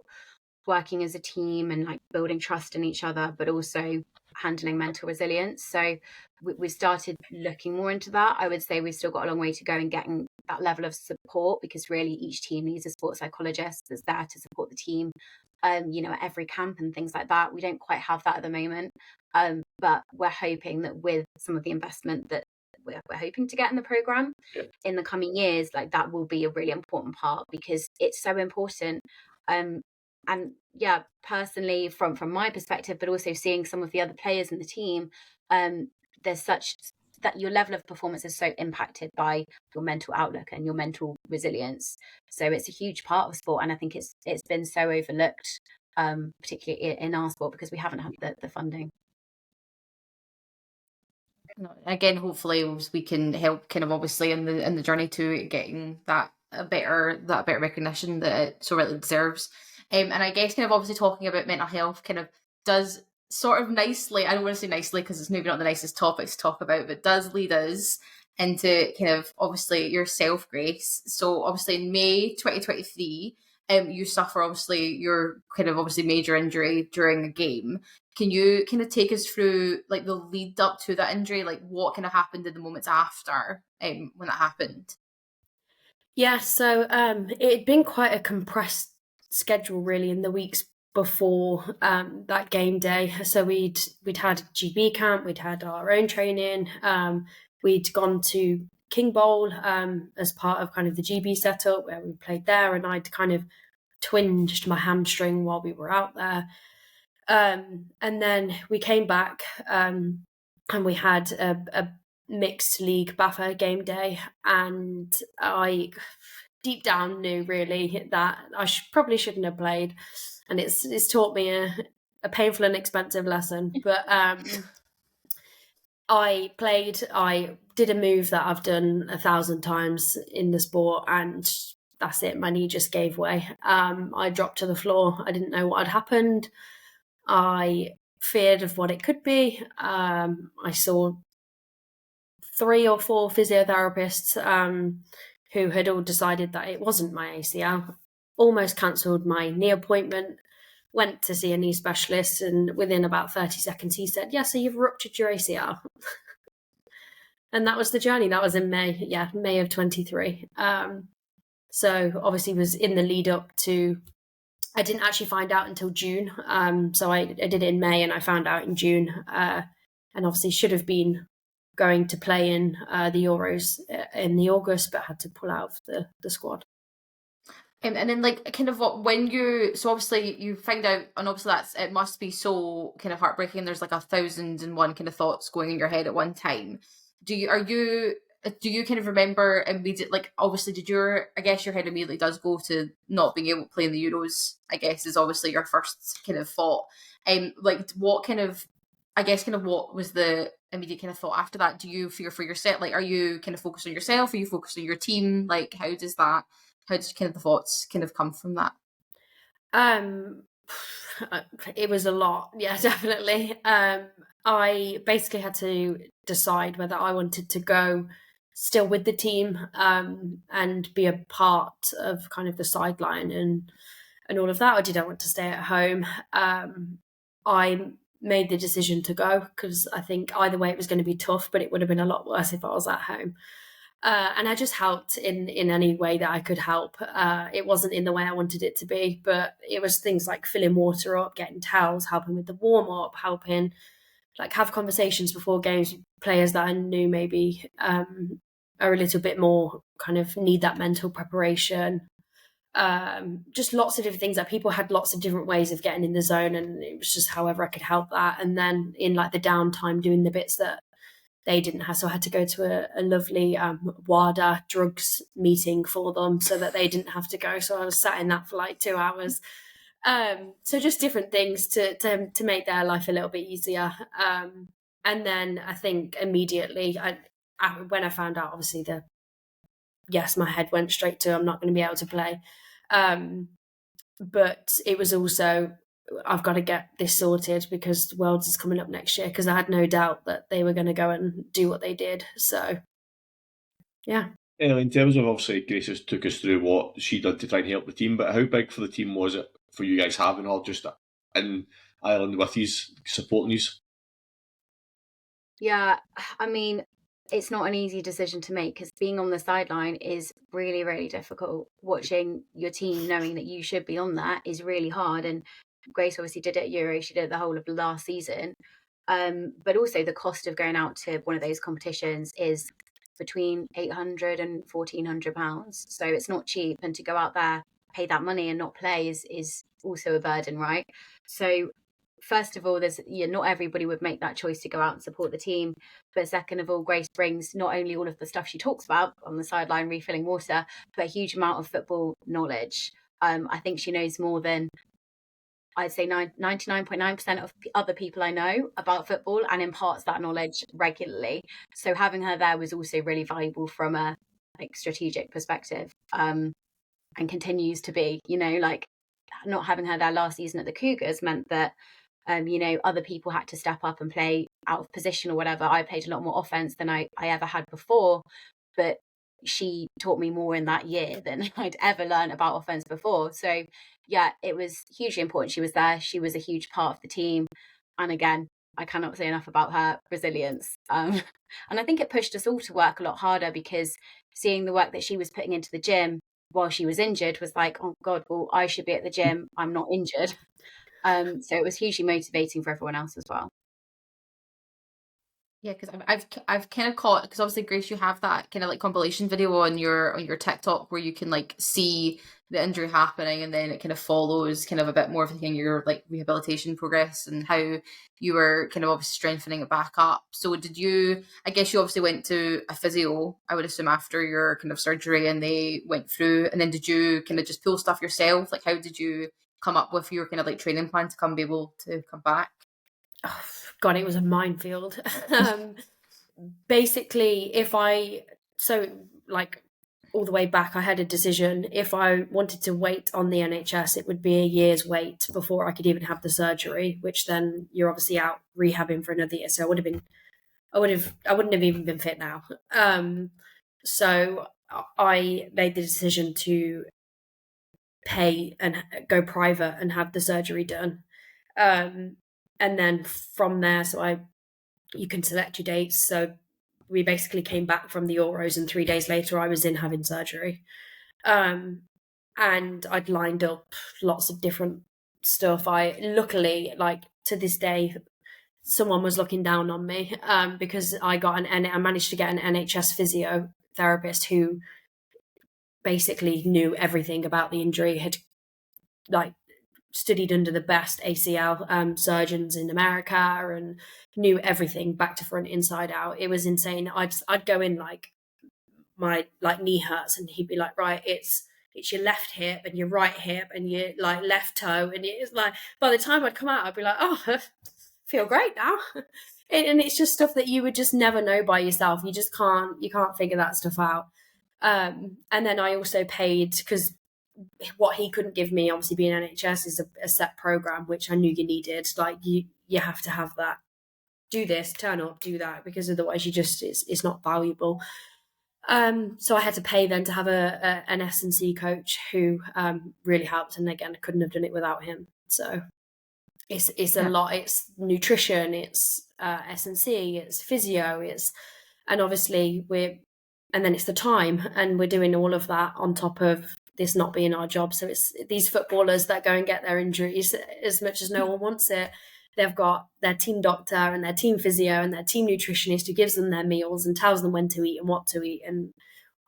working as a team and like building trust in each other, but also handling mental resilience. So we started looking more into that. I would say we've still got a long way to go in getting that level of support because really each team needs a sports psychologist that's there to support the team, at every camp and things like that. We don't quite have that at the moment, but we're hoping that with some of the investment that we're hoping to get in the programme in the coming years, like that will be a really important part because it's so important. And yeah, personally, from my perspective, but also seeing some of the other players in the team, there's such that your level of performance is so impacted by your mental outlook and your mental resilience. So it's a huge part of sport, and I think it's been so overlooked, particularly in our sport because we haven't had the funding. Again, hopefully we can help kind of obviously in the journey to getting that better recognition that it so rightly deserves. And I guess kind of obviously talking about mental health kind of does sort of nicely, I don't want to say nicely because it's maybe not the nicest topic to talk about, but does lead us into kind of obviously yourself, Grace. So obviously in May 2023, you suffer obviously your kind of obviously major injury during a game. Can you kind of take us through like the lead up to that injury, like what kind of happened in the moments after when that happened? Yeah, so it had been quite a compressed schedule really in the weeks before that game day. So we'd had GB camp, we'd had our own training, we'd gone to King Bowl as part of kind of the GB setup where we played there, and I'd kind of twinged my hamstring while we were out there. And then we came back and we had a mixed league BAFA game day, and I deep down knew really that I probably shouldn't have played, and it's taught me a painful and expensive lesson. But I did a move that I've done 1,000 times in the sport, and that's it. My knee just gave way. I dropped to the floor. I didn't know what had happened. I feared of what it could be. I saw 3 or 4 physiotherapists who had all decided that it wasn't my ACL, almost cancelled my knee appointment, went to see a knee specialist, and within about 30 seconds he said, so you've ruptured your ACL. And that was the journey. That was in May of 23. So obviously was in the lead up to, I didn't actually find out until June. So I did it in May and I found out in June, and obviously should have been going to play in the Euros in the August, but had to pull out of the squad. And then kind of when so obviously you find out, and obviously it must be so kind of heartbreaking. There's 1,001 kind of thoughts going in your head at one time. Do you kind of remember immediately, obviously I guess your head immediately does go to not being able to play in the Euros, I guess, is obviously your first kind of thought. What kind of, I guess, kind of what was the immediate kind of thought after that? Do you fear for yourself? Are you kind of focused on yourself? Are you focused on your team? How did kind of the thoughts kind of come from that? It was a lot. Yeah, definitely. I basically had to decide whether I wanted to go still with the team and be a part of kind of the sideline and all of that, or did I want to stay at home? I made the decision to go because I think either way it was going to be tough, but it would have been a lot worse if I was at home. And I just helped in any way that I could help. It wasn't in the way I wanted it to be, but it was things like filling water up, getting towels, helping with the warm-up, helping have conversations before games with players that I knew maybe are a little bit more kind of need that mental preparation. Just lots of different things that people had lots of different ways of getting in the zone, and it was just however I could help that. And then in the downtime doing the bits that they didn't have, so I had to go to a lovely WADA drugs meeting for them so that they didn't have to go. So I was sat in that for 2 hours. So just different things to make their life a little bit easier. And then I think immediately, when I found out, obviously my head went straight to I'm not going to be able to play. But it was also, I've got to get this sorted because the Worlds is coming up next year, because I had no doubt that they were going to go and do what they did. So, yeah. In terms of, obviously, Grace has took us through what she did to try and help the team, but how big for the team was it for you guys having her just in Ireland with you, supporting you? Yeah, I mean, it's not an easy decision to make because being on the sideline is really, really difficult. Watching your team knowing that you should be on that is really hard. And Grace obviously did it at Euro, she did it the whole of last season. But also the cost of going out to one of those competitions is between £800 and £1,400. So it's not cheap. And to go out there, pay that money and not play is also a burden, right? So first of all, not everybody would make that choice to go out and support the team. But second of all, Grace brings not only all of the stuff she talks about on the sideline, refilling water, but a huge amount of football knowledge. I think she knows more than, I'd say 99.9% of other people I know about football, and imparts that knowledge regularly. So having her there was also really valuable from a strategic perspective, and continues to be. Not having her there last season at the Cougars meant that other people had to step up and play out of position or whatever. I played a lot more offense than I ever had before, but she taught me more in that year than I'd ever learned about offense before. So yeah, it was hugely important she was there. She was a huge part of the team. And again, I cannot say enough about her resilience. And I think it pushed us all to work a lot harder, because seeing the work that she was putting into the gym while she was injured was like, oh God, well, I should be at the gym. I'm not injured. So it was hugely motivating for everyone else as well. Yeah, because I've kind of caught, because obviously, Grace, you have that kind of like compilation video on your TikTok where you can like see the injury happening, and then it kind of follows kind of a bit more of your like rehabilitation progress and how you were kind of obviously strengthening it back up. So did you? I guess you obviously went to a physio, I would assume, after your kind of surgery, and they went through, and then did you kind of just pull stuff yourself? Like, how did you come up with your kind of like training plan to be able to come back? Oh, God, it was a minefield. Basically, all the way back, I had a decision. If I wanted to wait on the NHS, it would be a year's wait before I could even have the surgery, which then you're obviously out rehabbing for another year. So I wouldn't have even been fit now. So I made the decision to pay and go private and have the surgery done. And then from there, you can select your dates. So we basically came back from the Euros, and 3 days later I was in having surgery. And I'd lined up lots of different stuff. Luckily, like to this day, someone was looking down on me because I managed to get an NHS physiotherapist who basically knew everything about the injury, had like studied under the best ACL surgeons in America and knew everything back to front, inside out. It was insane. I'd go in like my knee hurts, and he'd be like, right, it's your left hip and your right hip and your like left toe, and it's like by the time I'd come out, I'd be like, oh, I feel great now. And it's just stuff that you would just never know by yourself. You can't figure that stuff out. And then I also paid, because what he couldn't give me, obviously being NHS, is a set program, which I knew you needed. Like you have to have that. Do this, turn up, do that, because otherwise it's not valuable. So I had to pay then to have an S&C coach who really helped, and again, I couldn't have done it without him. So it's a lot. It's nutrition, it's S&C, it's physio, and obviously and then it's the time, and we're doing all of that on top of this not being our job. So it's these footballers that go and get their injuries, as much as no one wants it, they've got their team doctor and their team physio and their team nutritionist who gives them their meals and tells them when to eat and what to eat. And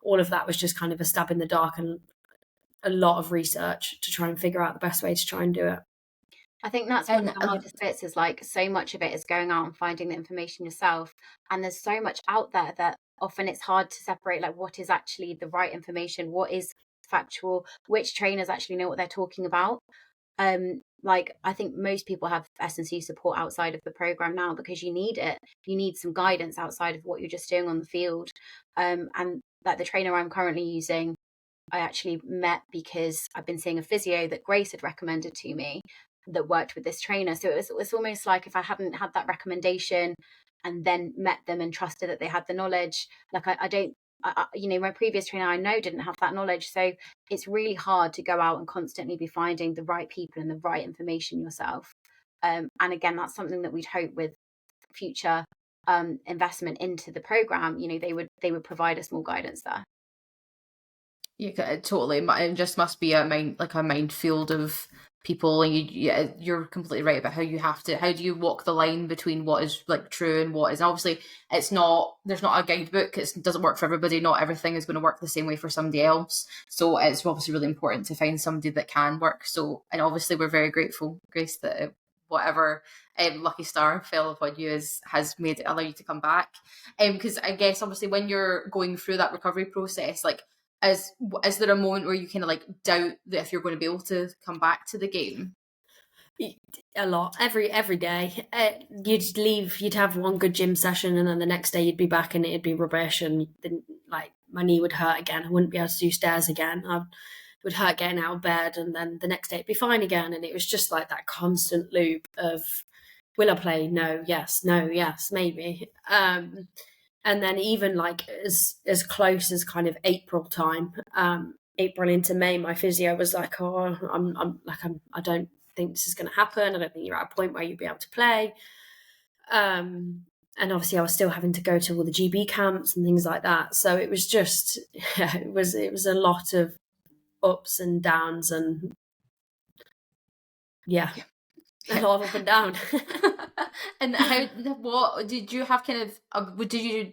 all of that was just kind of a stab in the dark and a lot of research to try and figure out the best way to try and do it. I think that's one of the hardest bits, is like so much of it is going out and finding the information yourself. And there's so much out there that often it's hard to separate like what is actually the right information, what is factual, which trainers actually know what they're talking about. Like I think most people have S&C support outside of the program now, because you need it. You need some guidance outside of what you're just doing on the field. And like the trainer I'm currently using, I actually met because I've been seeing a physio that Grace had recommended to me that worked with this trainer. So it was almost like if I hadn't had that recommendation and then met them and trusted that they had the knowledge, like my previous trainer I know didn't have that knowledge. So it's really hard to go out and constantly be finding the right people and the right information yourself. And again, that's something that we'd hope with future investment into the program, they would provide us more guidance there. Yeah, totally. It just must be a minefield of people, and you're completely right about how do you walk the line between what is like true and what is, obviously there's not a guidebook. It doesn't work for everybody. Not everything is going to work the same way for somebody else. So it's obviously really important to find somebody that can work. So, and obviously we're very grateful, Grace, that whatever lucky star fell upon you has made it allow you to come back. Because I guess obviously when you're going through that recovery process, like, is there a moment where you kind of like doubt that if you're going to be able to come back to the game? A lot. Every day. You'd leave, you'd have one good gym session, and then the next day you'd be back and it'd be rubbish, and then like my knee would hurt again. I wouldn't be able to do stairs again. I would hurt getting out of bed, and then the next day it'd be fine again. And it was just like that constant loop of, will I play? No, yes, maybe. And then even like as close as kind of April time, April into May, my physio was like, oh, I don't think this is going to happen. I don't think you're at a point where you'll be able to play. And obviously I was still having to go to all the GB camps and things like that. So it was just, it was a lot of ups and downs, and yeah. a lot of up and down. And what did you have kind of,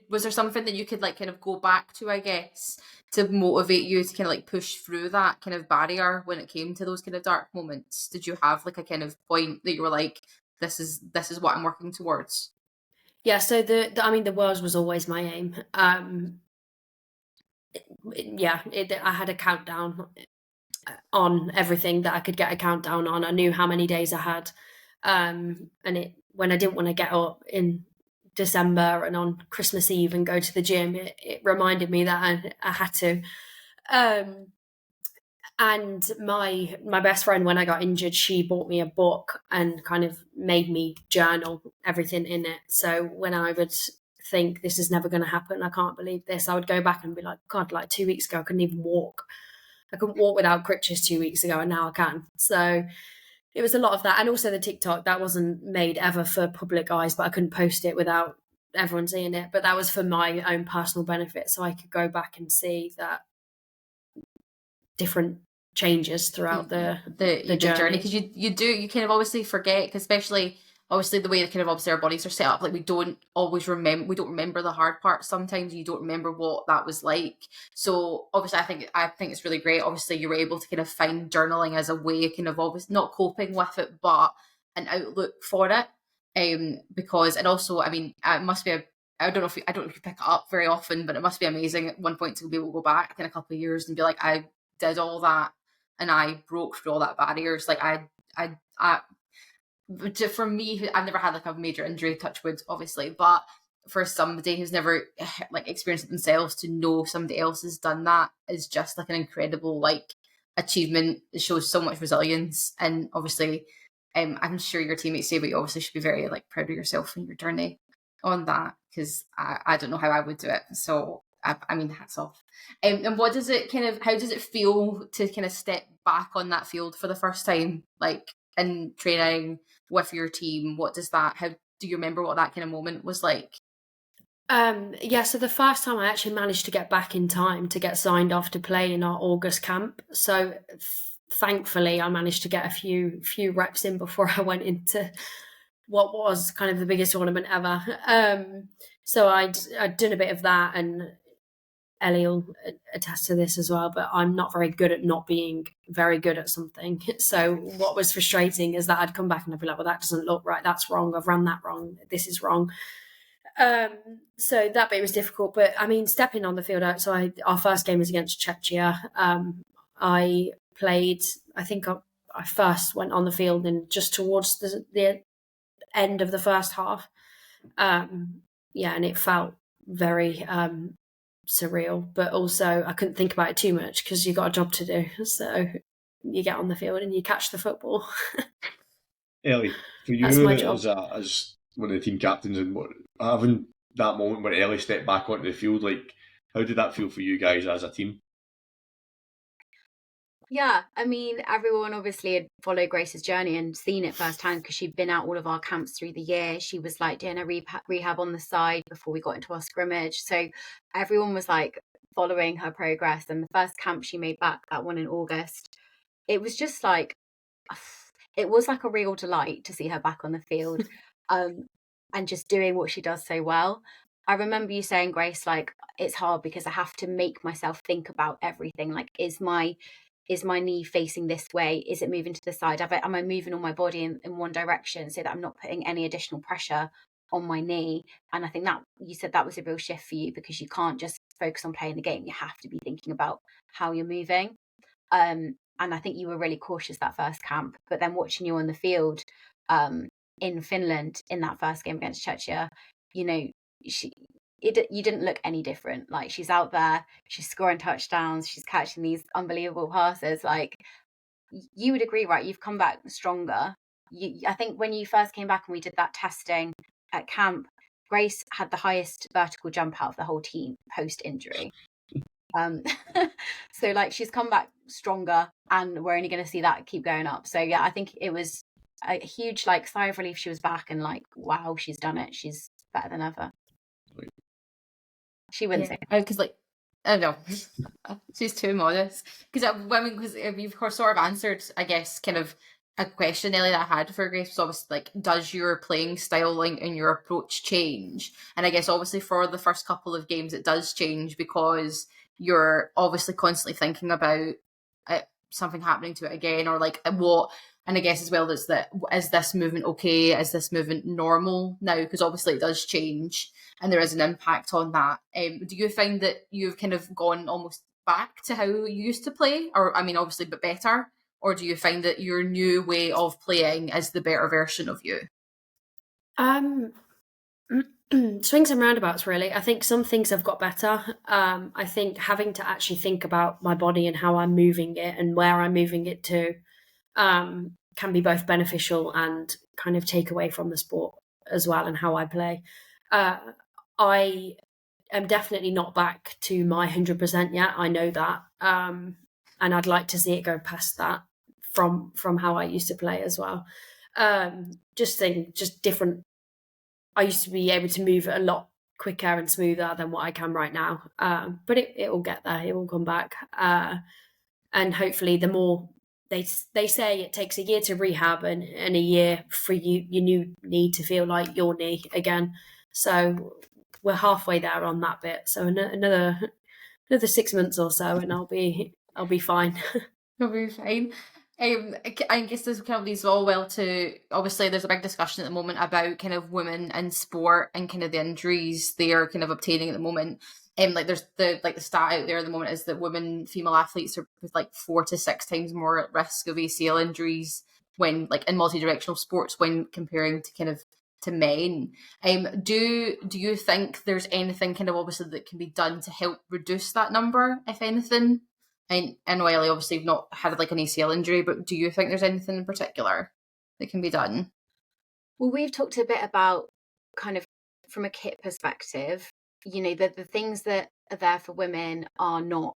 was there something that you could like kind of go back to, I guess, to motivate you to kind of like push through that kind of barrier when it came to those kind of dark moments? Did you have like a kind of point that you were like, this is what I'm working towards? Yeah, so the Worlds was always my aim. I had a countdown on everything that I could get a countdown on. I knew how many days I had. And when I didn't want to get up in December and on Christmas Eve and go to the gym, it reminded me that I had to. And my best friend, when I got injured, she bought me a book and kind of made me journal everything in it. So when I would think this is never going to happen, I can't believe this, I would go back and be like, God, like 2 weeks ago, I couldn't even walk. I couldn't walk without crutches 2 weeks ago, and now I can. So it was a lot of that. And also the TikTok, that wasn't made ever for public eyes, but I couldn't post it without everyone seeing it. But that was for my own personal benefit, so I could go back and see that different changes throughout the journey. Because you kind of obviously forget, because especially obviously the way that kind of obviously our bodies are set up, like we don't remember the hard parts. Sometimes you don't remember what that was like. So obviously I think it's really great. Obviously you were able to kind of find journaling as a way kind of obviously not coping with it, but an outlook for it. Because, and also, I mean, it must be I don't know if you pick it up very often, but it must be amazing at one point to be able to go back in a couple of years and be like, I did all that and I broke through all that barriers. Like for me, I've never had like a major injury, touch wood, obviously, but for somebody who's never like experienced it themselves, to know somebody else has done that is just like an incredible like achievement. It shows so much resilience, and obviously, I'm sure your teammates say, but you obviously should be very like proud of yourself and your journey on that, because I don't know how I would do it. So I mean, hats off. And what does it how does it feel to kind of step back on that field for the first time, like in training with your team? How do you remember what that kind of moment was like? So the first time I actually managed to get back in time to get signed off to play in our August camp. So thankfully I managed to get a few reps in before I went into what was kind of the biggest tournament ever. So I'd done a bit of that, and Ellie will attest to this as well, but I'm not very good at not being very good at something. So what was frustrating is that I'd come back and I'd be like, well, that doesn't look right. That's wrong. I've ran that wrong. This is wrong. So that bit was difficult. But I mean, stepping on the field out. So our first game was against Czechia. I played, I think I first went on the field and just towards the end of the first half. And it felt very surreal, but also I couldn't think about it too much because you got a job to do. So you get on the field and you catch the football. Ellie, for you as one of the team captains, and having that moment where Ellie stepped back onto the field, like how did that feel for you guys as a team? Yeah, I mean, everyone obviously had followed Grace's journey and seen it firsthand because she'd been out all of our camps through the year. She was like doing a rehab on the side before we got into our scrimmage. So everyone was like following her progress. And the first camp she made back, that one in August, it was just like, it was like a real delight to see her back on the field and just doing what she does so well. I remember you saying, Grace, like, it's hard because I have to make myself think about everything. Like, is my knee facing this way? Is it moving to the side? Am I moving all my body in one direction so that I'm not putting any additional pressure on my knee? And I think that you said that was a real shift for you because you can't just focus on playing the game. You have to be thinking about how you're moving. And I think you were really cautious that first camp. But then watching you on the field in Finland in that first game against Czechia, you know, you didn't look any different. Like, she's out there, she's scoring touchdowns, she's catching these unbelievable passes. Like, you would agree, right? You've come back stronger. I think when you first came back and we did that testing at camp, Grace had the highest vertical jump out of the whole team post injury. So like, she's come back stronger, and we're only going to see that keep going up. So yeah, I think it was a huge like sigh of relief she was back, and like, wow, she's done it. She's better than ever. She wouldn't say because like I don't know, she's too modest. Because you've of course sort of answered, I guess, kind of a question, Ellie, that I had for Grace was obviously like, does your playing style and your approach change? And I guess obviously for the first couple of games it does change because you're obviously constantly thinking about something happening to it again, or like what. And I guess as well is that, is this movement okay? Is this movement normal now? Because obviously it does change and there is an impact on that. Do you find that you've kind of gone almost back to how you used to play? Or, I mean, obviously, but better? Or do you find that your new way of playing is the better version of you? Swings and roundabouts, really. I think some things have got better. I think having to actually think about my body and how I'm moving it and where I'm moving it to can be both beneficial and kind of take away from the sport as well and how I play. I am definitely not back to my 100% yet. I know that. And I'd like to see it go past that from how I used to play as well. Just different. I used to be able to move a lot quicker and smoother than what I can right now. But it will get there. It will come back. And hopefully the more they say it takes a year to rehab and a year for your new knee to feel like your knee again. So we're halfway there on that bit. So another 6 months or so and I'll be fine. You'll be fine. I guess there's kind of these all well to, obviously there's a big discussion at the moment about kind of women in sport and kind of the injuries they are kind of obtaining at the moment. Like there's the stat out there at the moment is that female athletes are like 4 to 6 times more at risk of ACL injuries when like in multi-directional sports when comparing to kind of to men. Do you think there's anything kind of obviously that can be done to help reduce that number, if anything? I know Ellie obviously you've not had like an ACL injury, but do you think there's anything in particular that can be done? Well, we've talked a bit about kind of from a kit perspective, you know, the things that are there for women are not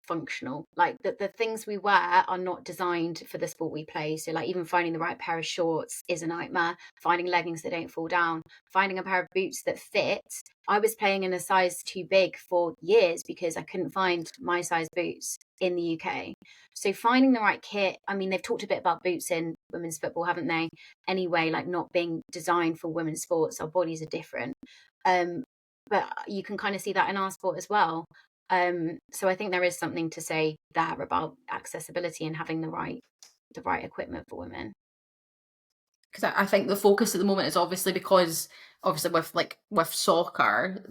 functional. Like the things we wear are not designed for the sport we play. So like even finding the right pair of shorts is a nightmare. Finding leggings that don't fall down, finding a pair of boots that fit. I was playing in a size too big for years because I couldn't find my size boots in the UK. So finding the right kit, I mean, they've talked a bit about boots in women's football, haven't they? Anyway, like not being designed for women's sports. Our bodies are different. But you can kind of see that in our sport as well. So I think there is something to say there about accessibility and having the right equipment for women. Because I think the focus at the moment is obviously with soccer,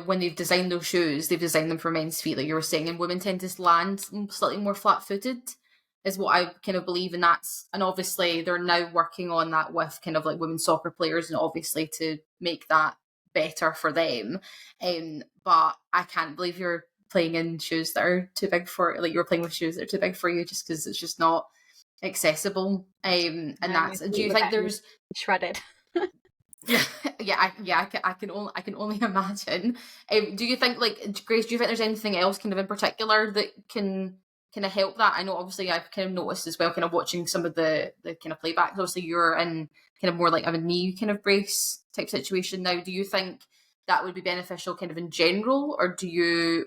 when they've designed those shoes, they've designed them for men's feet, like you were saying, and women tend to land slightly more flat-footed, is what I kind of believe, and obviously they're now working on that with kind of like women's soccer players, and obviously to make that better for them. But I can't believe you're playing in shoes that are too big for, like you were playing with shoes that are too big for you, just because it's just not accessible. And that's, do you think there's shredded? I can only imagine. Do you think, like, Grace, do you think there's anything else kind of in particular that can kind of help that? I know obviously I've kind of noticed as well, kind of watching some of the kind of playbacks, obviously you're in kind of more like a knee kind of brace type situation now. Do you think that would be beneficial kind of in general, or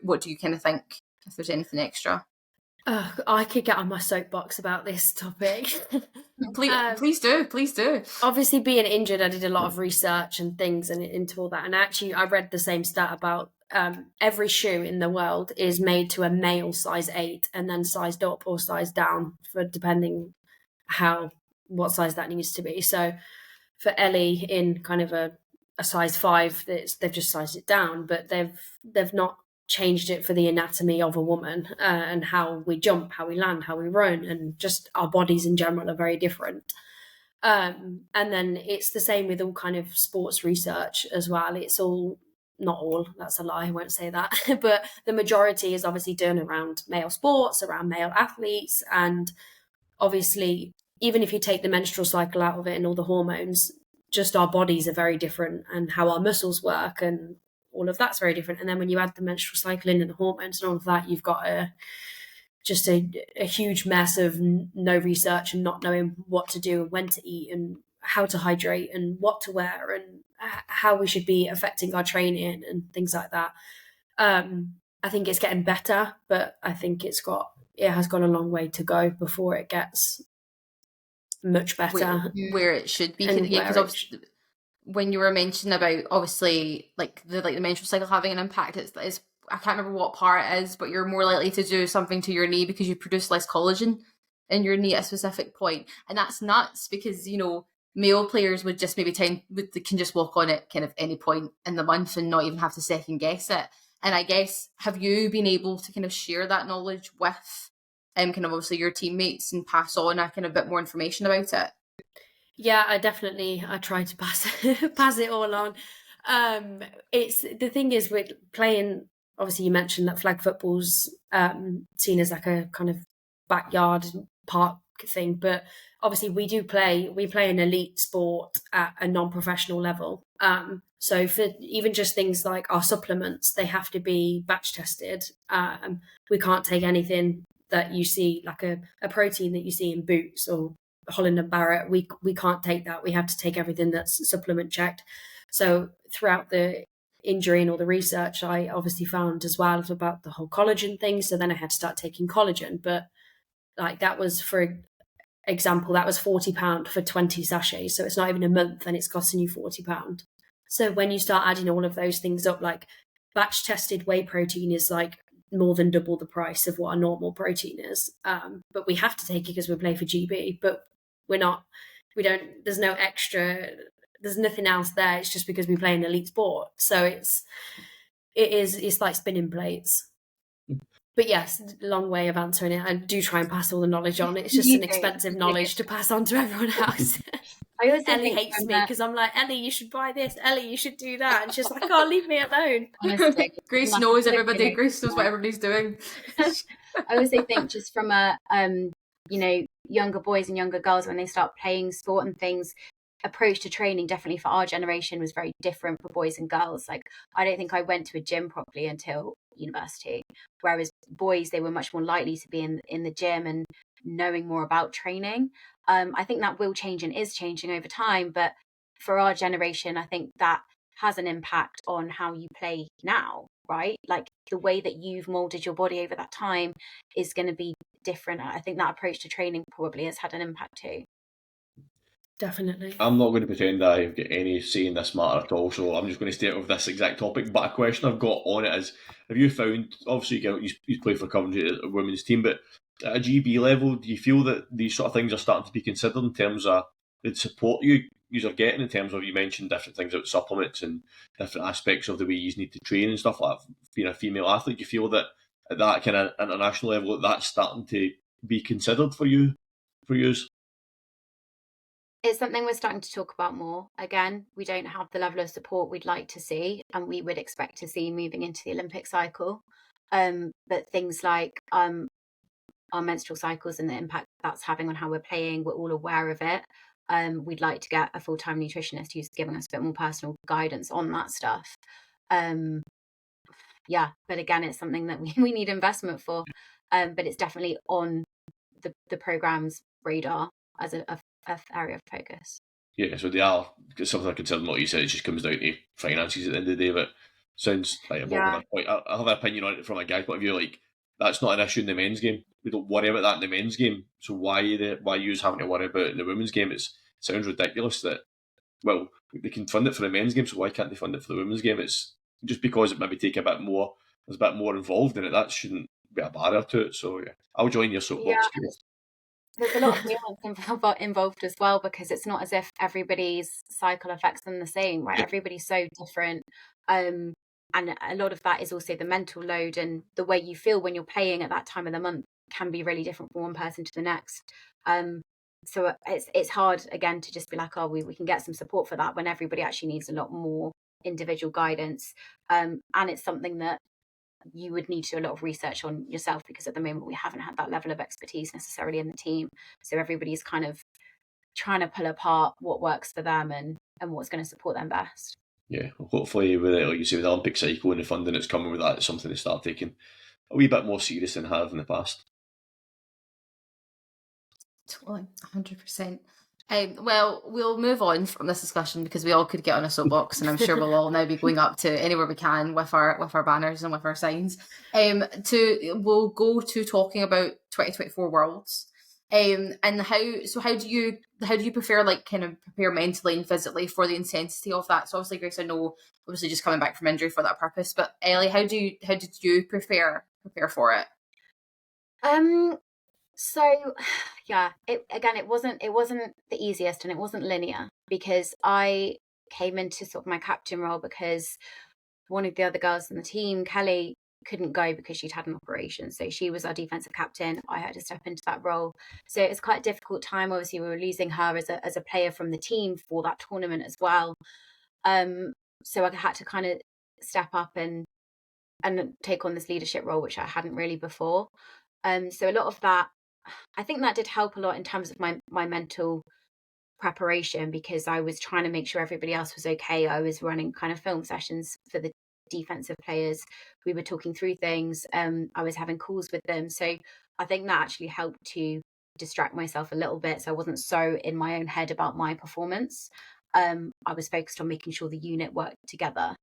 what do you kind of think, if there's anything extra? I could get on my soapbox about this topic. Please do. Obviously, being injured, I did a lot of research and things and into all that. And actually, I read the same stat about every shoe in the world is made to a male size 8 and then sized up or sized down for depending what size that needs to be. So for Ellie in kind of a size 5, they've just sized it down, but they've not changed it for the anatomy of a woman and how we jump, how we land, how we run, and just our bodies in general are very different. And then it's the same with all kind of sports research as well. It's all, not all, that's a lie, I won't say that, but the majority is obviously done around male sports, around male athletes, and obviously even if you take the menstrual cycle out of it and all the hormones, just our bodies are very different and how our muscles work and all of that's very different. And then when you add the menstrual cycle in and the hormones and all of that, you've got a huge mess of no research and not knowing what to do and when to eat and how to hydrate and what to wear and how we should be affecting our training and things like that. I think it's getting better, but I think it has gone a long way to go before it gets much better where it should be. And Yeah, because obviously when you were mentioning about obviously like the menstrual cycle having an impact, it's I can't remember what part it is, but you're more likely to do something to your knee because you produce less collagen in your knee at a specific point. And that's nuts because, you know, male players would just maybe can just walk on it kind of any point in the month and not even have to second guess it. And I guess, have you been able to kind of share that knowledge with kind of obviously your teammates and pass on a kind of bit more information about it? Yeah, I try to pass it all on. It's the thing is with playing, obviously you mentioned that flag football's seen as like a kind of backyard park thing, but obviously we play an elite sport at a non-professional level. So for even just things like our supplements, they have to be batch tested. We can't take anything that you see, like a protein that you see in Boots or Holland and Barrett. We can't take that. We have to take everything that's supplement checked. So throughout the injury and all the research, I obviously found as well about the whole collagen thing. So then I had to start taking collagen. But like that was, for example, that was £40 for 20 sachets. So it's not even a month and it's costing you £40. So when you start adding all of those things up, like batch tested whey protein is like more than double the price of what a normal protein is. But we have to take it because we play for GB, but there's no extra, there's nothing else there. It's just because we play an elite sport. So it's like spinning plates. But yes, long way of answering it. I do try and pass all the knowledge on. It's just an expensive knowledge to pass on to everyone else. Ellie hates me because I'm like, Ellie, you should buy this. Ellie, you should do that. And she's like, oh, leave me alone. Honestly, Grace knows everybody. Grace knows what everybody's doing. I also think just from a, younger boys and younger girls, when they start playing sport and things, approach to training definitely for our generation was very different for boys and girls. Like, I don't think I went to a gym properly until university, whereas boys, they were much more likely to be in the gym and knowing more about training. I think that will change and is changing over time, but for our generation, I think that has an impact on how you play now, right? Like the way that you've molded your body over that time is going to be different. I think that approach to training probably has had an impact too. Definitely. I'm not going to pretend that I've got any say in this matter at all, so I'm just going to stay out of this exact topic. But a question I've got on it is, have you found, obviously you play for Coventry at a women's team, but at a GB level, do you feel that these sort of things are starting to be considered in terms of the support you are getting, in terms of, you mentioned different things about supplements and different aspects of the way you need to train and stuff like that, being a female athlete? Do you feel that at that kind of international level, that's starting to be considered for you? It's something we're starting to talk about more. Again, we don't have the level of support we'd like to see and we would expect to see moving into the Olympic cycle. But things like our menstrual cycles and the impact that's having on how we're playing, we're all aware of it. We'd like to get a full-time nutritionist who's giving us a bit more personal guidance on that stuff. But again, it's something that we need investment for. But it's definitely on the programme's radar as a area of focus. Yeah, so they are something I consider. What you said, it just comes down to finances at the end of the day. But sounds like I have an opinion on it from a guy's point of view. Like, that's not an issue in the men's game. We don't worry about that in the men's game. So why you having to worry about it in the women's game? It sounds ridiculous that, well, they can fund it for the men's game, so why can't they fund it for the women's game? It's just because it maybe take a bit more. There's a bit more involved in it. That shouldn't be a barrier to it. So yeah, I'll join your soapbox. Yeah. There's a lot of nuance involved as well, because it's not as if everybody's cycle affects them the same, right? Yeah. Everybody's so different. And a lot of that is also the mental load, and the way you feel when you're playing at that time of the month can be really different from one person to the next. So it's hard, again, to just be like, oh, we can get some support for that, when everybody actually needs a lot more individual guidance. And it's something that you would need to do a lot of research on yourself, because at the moment we haven't had that level of expertise necessarily in the team. So everybody's kind of trying to pull apart what works for them and what's going to support them best. Yeah, hopefully with it, like you say, with the Olympic cycle and the funding that's coming with that, it's something to start taking a wee bit more serious than have in the past. Totally, 100%. Well, we'll move on from this discussion because we all could get on a soapbox, and I'm sure we'll all now be going up to anywhere we can with our banners and with our signs. We'll go to talking about 2024 Worlds. And how do you prefer, like, kind of prepare mentally and physically for the intensity of that? So obviously, Grace, I know obviously just coming back from injury for that purpose, but Ellie, how did you prepare for it? So yeah, it wasn't the easiest, and it wasn't linear, because I came into sort of my captain role because one of the other girls in the team, Kelly, couldn't go because she'd had an operation. So she was our defensive captain. I had to step into that role. So it's quite a difficult time. Obviously, we were losing her as a player from the team for that tournament as well. So I had to kind of step up and take on this leadership role, which I hadn't really before. So a lot of that, I think that did help a lot in terms of my mental preparation, because I was trying to make sure everybody else was okay. I was running kind of film sessions for the defensive players. We were talking through things. I was having calls with them. So I think that actually helped to distract myself a little bit, so I wasn't so in my own head about my performance. I was focused on making sure the unit worked together.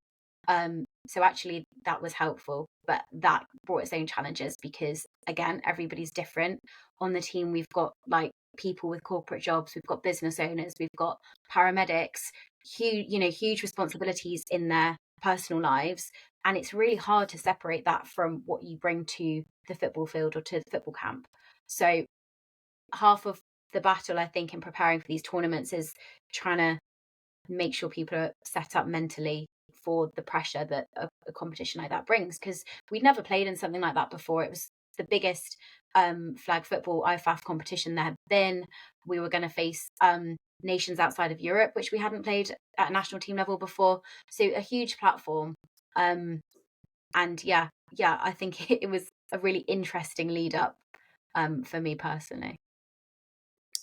So actually that was helpful, but that brought its own challenges, because again, everybody's different. On the team, we've got like people with corporate jobs, we've got business owners, we've got paramedics, huge responsibilities in their personal lives, and it's really hard to separate that from what you bring to the football field or to the football camp. So half of the battle, I think, in preparing for these tournaments is trying to make sure people are set up mentally for the pressure that a competition like that brings, because we'd never played in something like that before. It was the biggest flag football IFAF competition there had been. We were going to face nations outside of Europe, which we hadn't played at a national team level before, so a huge platform. And yeah, I think it was a really interesting lead up for me personally.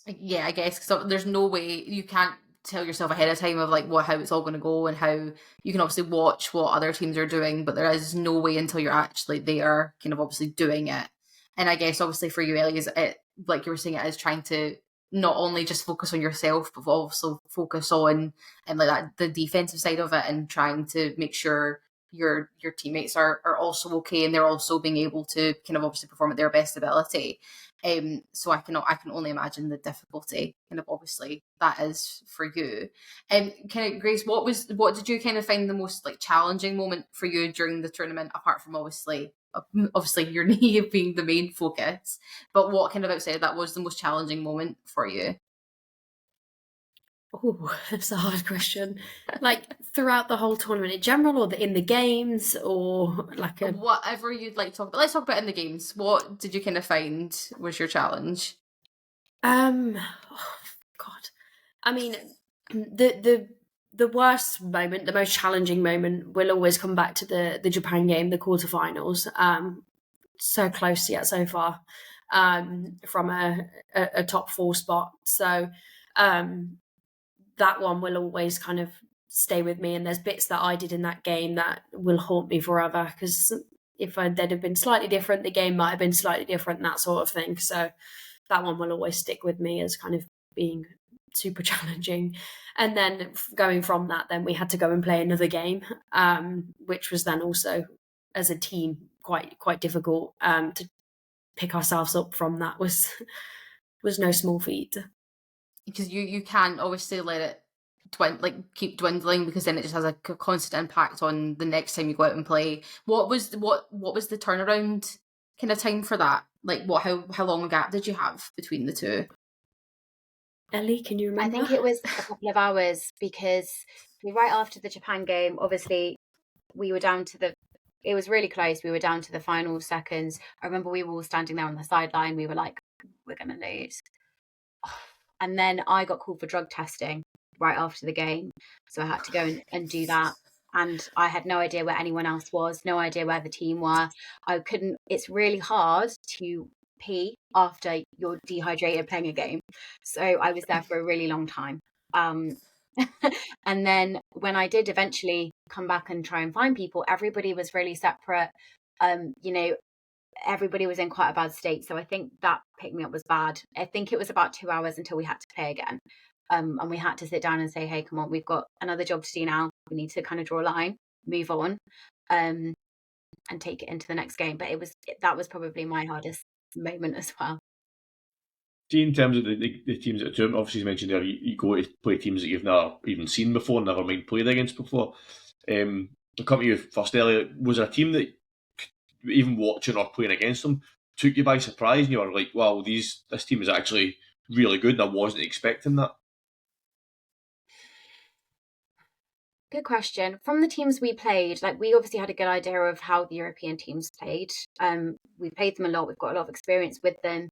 Yeah, I guess, because there's no way you can't tell yourself ahead of time of like how it's all going to go, and how you can obviously watch what other teams are doing, but there is no way until you're actually there, kind of obviously doing it. And I guess obviously for you, Ellie, is it, like you were saying, it is trying to not only just focus on yourself, but also focus on, and like that, the defensive side of it, and trying to make sure your teammates are also okay, and they're also being able to kind of obviously perform at their best ability. So I can only imagine the difficulty kind of obviously that is for you. Kind of, Grace, what did you kind of find the most like challenging moment for you during the tournament, apart from obviously your knee being the main focus, but what kind of outside of that was the most challenging moment for you? Oh, that's a hard question. Like throughout the whole tournament in general, or in the games, or like whatever you'd like to talk about. Let's talk about in the games. What did you kind of find was your challenge? Oh, God. I mean, the worst moment, the most challenging moment, will always come back to the Japan game, the quarterfinals. So close yet so far from a top 4 spot. So that one will always kind of stay with me, and there's bits that I did in that game that will haunt me forever, because if they'd have been slightly different, the game might have been slightly different, that sort of thing. So that one will always stick with me as kind of being super challenging. And then going from that, then we had to go and play another game, which was then also as a team quite difficult. To pick ourselves up from that was no small feat, because you can't obviously let it keep dwindling, because then it just has a constant impact on the next time you go out and play. What was the turnaround kind of time for that? Like how long a gap did you have between the two? Ellie, can you remember? I think it was a couple of hours, because right after the Japan game, obviously we were down to it was really close. We were down to the final seconds. I remember we were all standing there on the sideline. We were like, we're going to lose. And then I got called for drug testing right after the game. So I had to go and do that. And I had no idea where anyone else was, no idea where the team were. It's really hard to pee after you're dehydrated playing a game. So I was there for a really long time. And then when I did eventually come back and try and find people, everybody was really separate. Everybody was in quite a bad state. So I think that pick me up was bad. I think it was about 2 hours until we had to play again. And we had to sit down and say, hey, come on, we've got another job to do now. We need to kind of draw a line, move on, and take it into the next game. But that was probably my hardest moment as well. See, in terms of the teams that do, obviously you mentioned there, you go to play teams that you've never even seen before, never mind played against before. I'll come to you first, Ellie. Was there a team that, even watching or playing against them, took you by surprise and you were like, wow, this team is actually really good and I wasn't expecting that? Good question. From the teams we played, like we obviously had a good idea of how the European teams played. We played them a lot. We've got a lot of experience with them.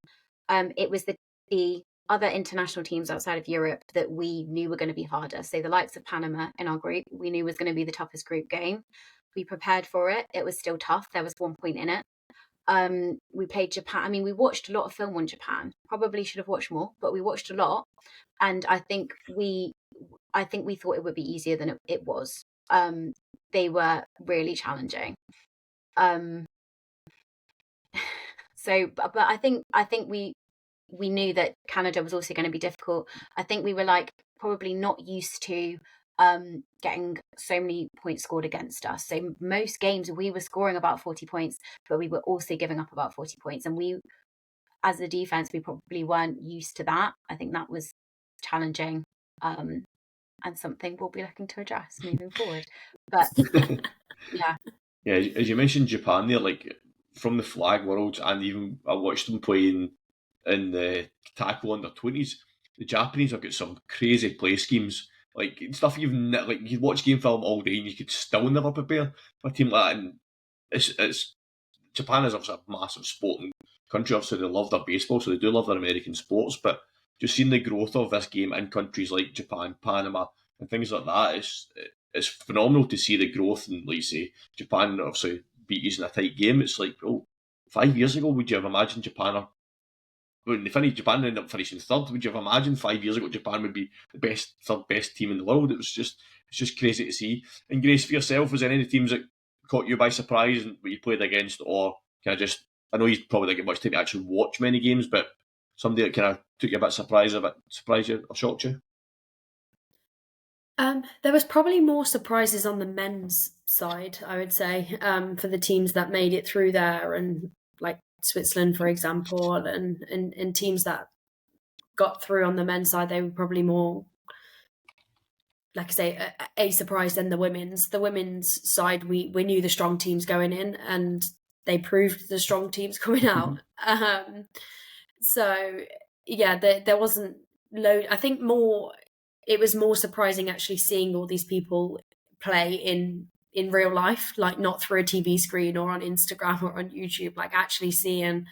It was the other international teams outside of Europe that we knew were going to be harder. So the likes of Panama in our group, we knew was going to be the toughest group game. We prepared for it. It was still tough. There was 1 point in it. We played Japan. I mean, we watched a lot of film on Japan. Probably should have watched more, but we watched a lot. And I think we thought it would be easier than it was. They were really challenging. So, but I think we knew that Canada was also going to be difficult. I think we were like probably not used to getting so many points scored against us. So most games we were scoring about 40 points, but we were also giving up about 40 points. And we, as a defense, we probably weren't used to that. I think that was challenging. And something we'll be looking to address moving forward. But yeah. Yeah, as you mentioned Japan there, like from the flag worlds, and even I watched them playing in the tackle under 20s. The Japanese have got some crazy play schemes, like stuff you'd watch game film all day and you could still never prepare for a team like that. And it's Japan is obviously a massive sporting country. Obviously, they love their baseball, so they do love their American sports. But just seeing the growth of this game in countries like Japan, Panama, and things like that, it's phenomenal to see the growth. And like you say, Japan obviously beat us in a tight game. It's like, 5 years ago, would you have imagined Japan when they finished, Japan ended up finishing third? Would you have imagined 5 years ago Japan would be the third best team in the world? It's just crazy to see. And Grace, for yourself, was there any teams that caught you by surprise and what you played against, or kind of just? I know you probably didn't get much time to actually watch many games, but somebody that kind of took you a bit surprised you or shocked you? There was probably more surprises on the men's side, I would say, for the teams that made it through there, and like Switzerland, for example, and teams that got through on the men's side, they were probably more, like I say, a surprise than the women's. The women's side, we knew the strong teams going in, and they proved the strong teams coming out. So yeah, there wasn't load. I think it was more surprising actually seeing all these people play in real life, like not through a TV screen or on Instagram or on YouTube, like actually seeing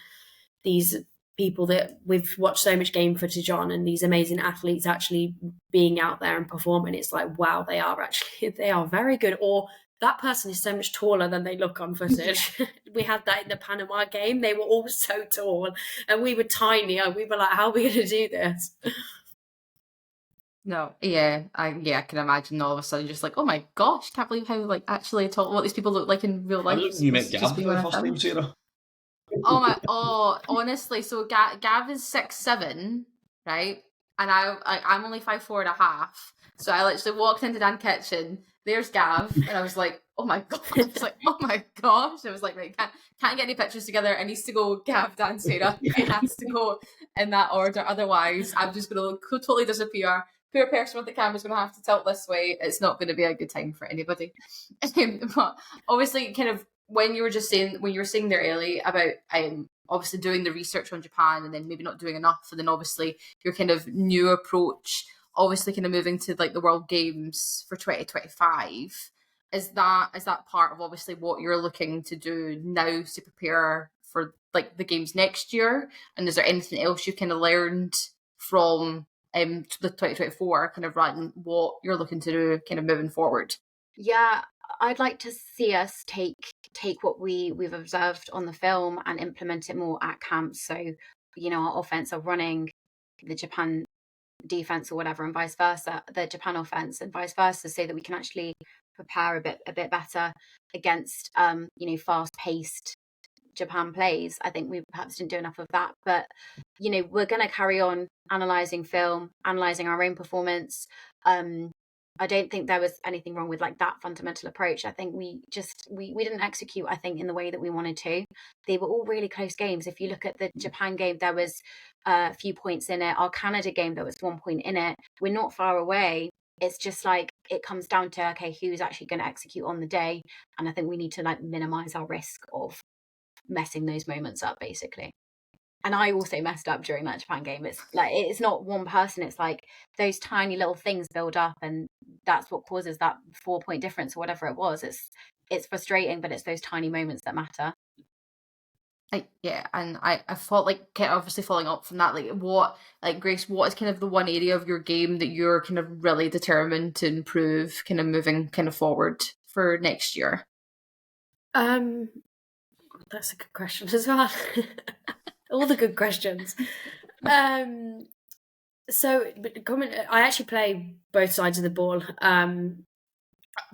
these people that we've watched so much game footage on, and these amazing athletes actually being out there and performing. It's like, wow, they are very good. Or that person is so much taller than they look on footage. We had that in the Panama game. They were all so tall and we were tiny, and we were like, how are we going to do this? No, yeah, I can imagine all of a sudden just like, oh my gosh, can't believe how actually tall what these people look like in real life. You met Gav for the first time, Sarah? Honestly, so Gav is 6'7", right? And I'm only 5'4.5". So I literally walked into Dan Kitchen. There's Gav, and I was like, oh my god! I was like, oh my gosh! I was like, right, can't get any pictures together. It needs to go Gav, Dan, Sarah. It has to go in that order. Otherwise, I'm just gonna totally disappear. Poor person with the camera's going to have to tilt this way. It's not going to be a good time for anybody. But obviously, kind of when you were saying there, Ellie, about obviously doing the research on Japan and then maybe not doing enough, and then obviously your kind of new approach, obviously kind of moving to like the World Games for 2025. Is that part of obviously what you're looking to do now to prepare for like the games next year? And is there anything else you kind of learned from the 2024 kind of run, what you're looking to do kind of moving forward? Yeah, I'd like to see us take what we've observed on the film and implement it more at camp. So, our offense are running the Japan defense or whatever, and vice versa, the Japan offense and vice versa, so that we can actually prepare a bit better against fast paced Japan plays. I think we perhaps didn't do enough of that, but we're going to carry on analysing film, analysing our own performance, I don't think there was anything wrong with like that fundamental approach. I think we didn't execute, I think, in the way that we wanted to. They were all really close games. If you look at the Japan game, there was a few points in it. Our Canada game, there was 1 point in it. We're not far away. It's just like it comes down to, okay, who's actually going to execute on the day? And I think we need to like minimize our risk of messing those moments up, basically. And I also messed up during that Japan game. It's like, it's not one person. It's like those tiny little things build up, and that's what causes that 4 point difference or whatever it was. It's frustrating, but it's those tiny moments that matter. Yeah, and I thought, like, obviously following up from that, Grace, what is kind of the one area of your game that you're kind of really determined to improve, kind of moving kind of forward for next year? That's a good question as well. All the good questions. So I actually play both sides of the ball.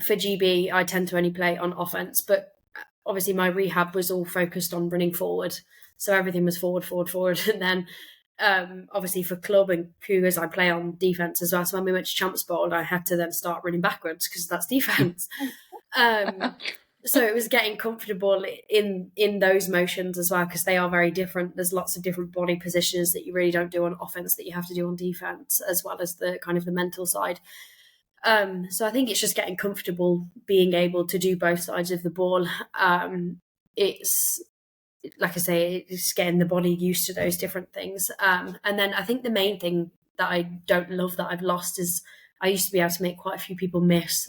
For GB, I tend to only play on offense, but obviously my rehab was all focused on running forward. So everything was forward. And then obviously for club and Cougars, I play on defense as well. So when we went to Champs Bowl, I had to then start running backwards because that's defense. So it was getting comfortable in those motions as well, because they are very different. There's lots of different body positions that you really don't do on offense that you have to do on defense, as well as the kind of the mental side. So I think it's just getting comfortable being able to do both sides of the ball. It's, like I say, it's getting the body used to those different things. And then I think the main thing that I don't love that I've lost is I used to be able to make quite a few people miss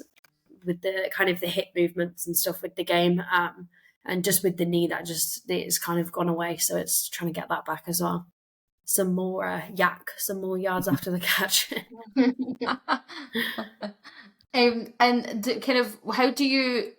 with the kind of the hip movements and stuff with the game. And just with the knee, that just, it's kind of gone away. So it's trying to get that back as well. Some more some more yards after the catch. And kind of how do you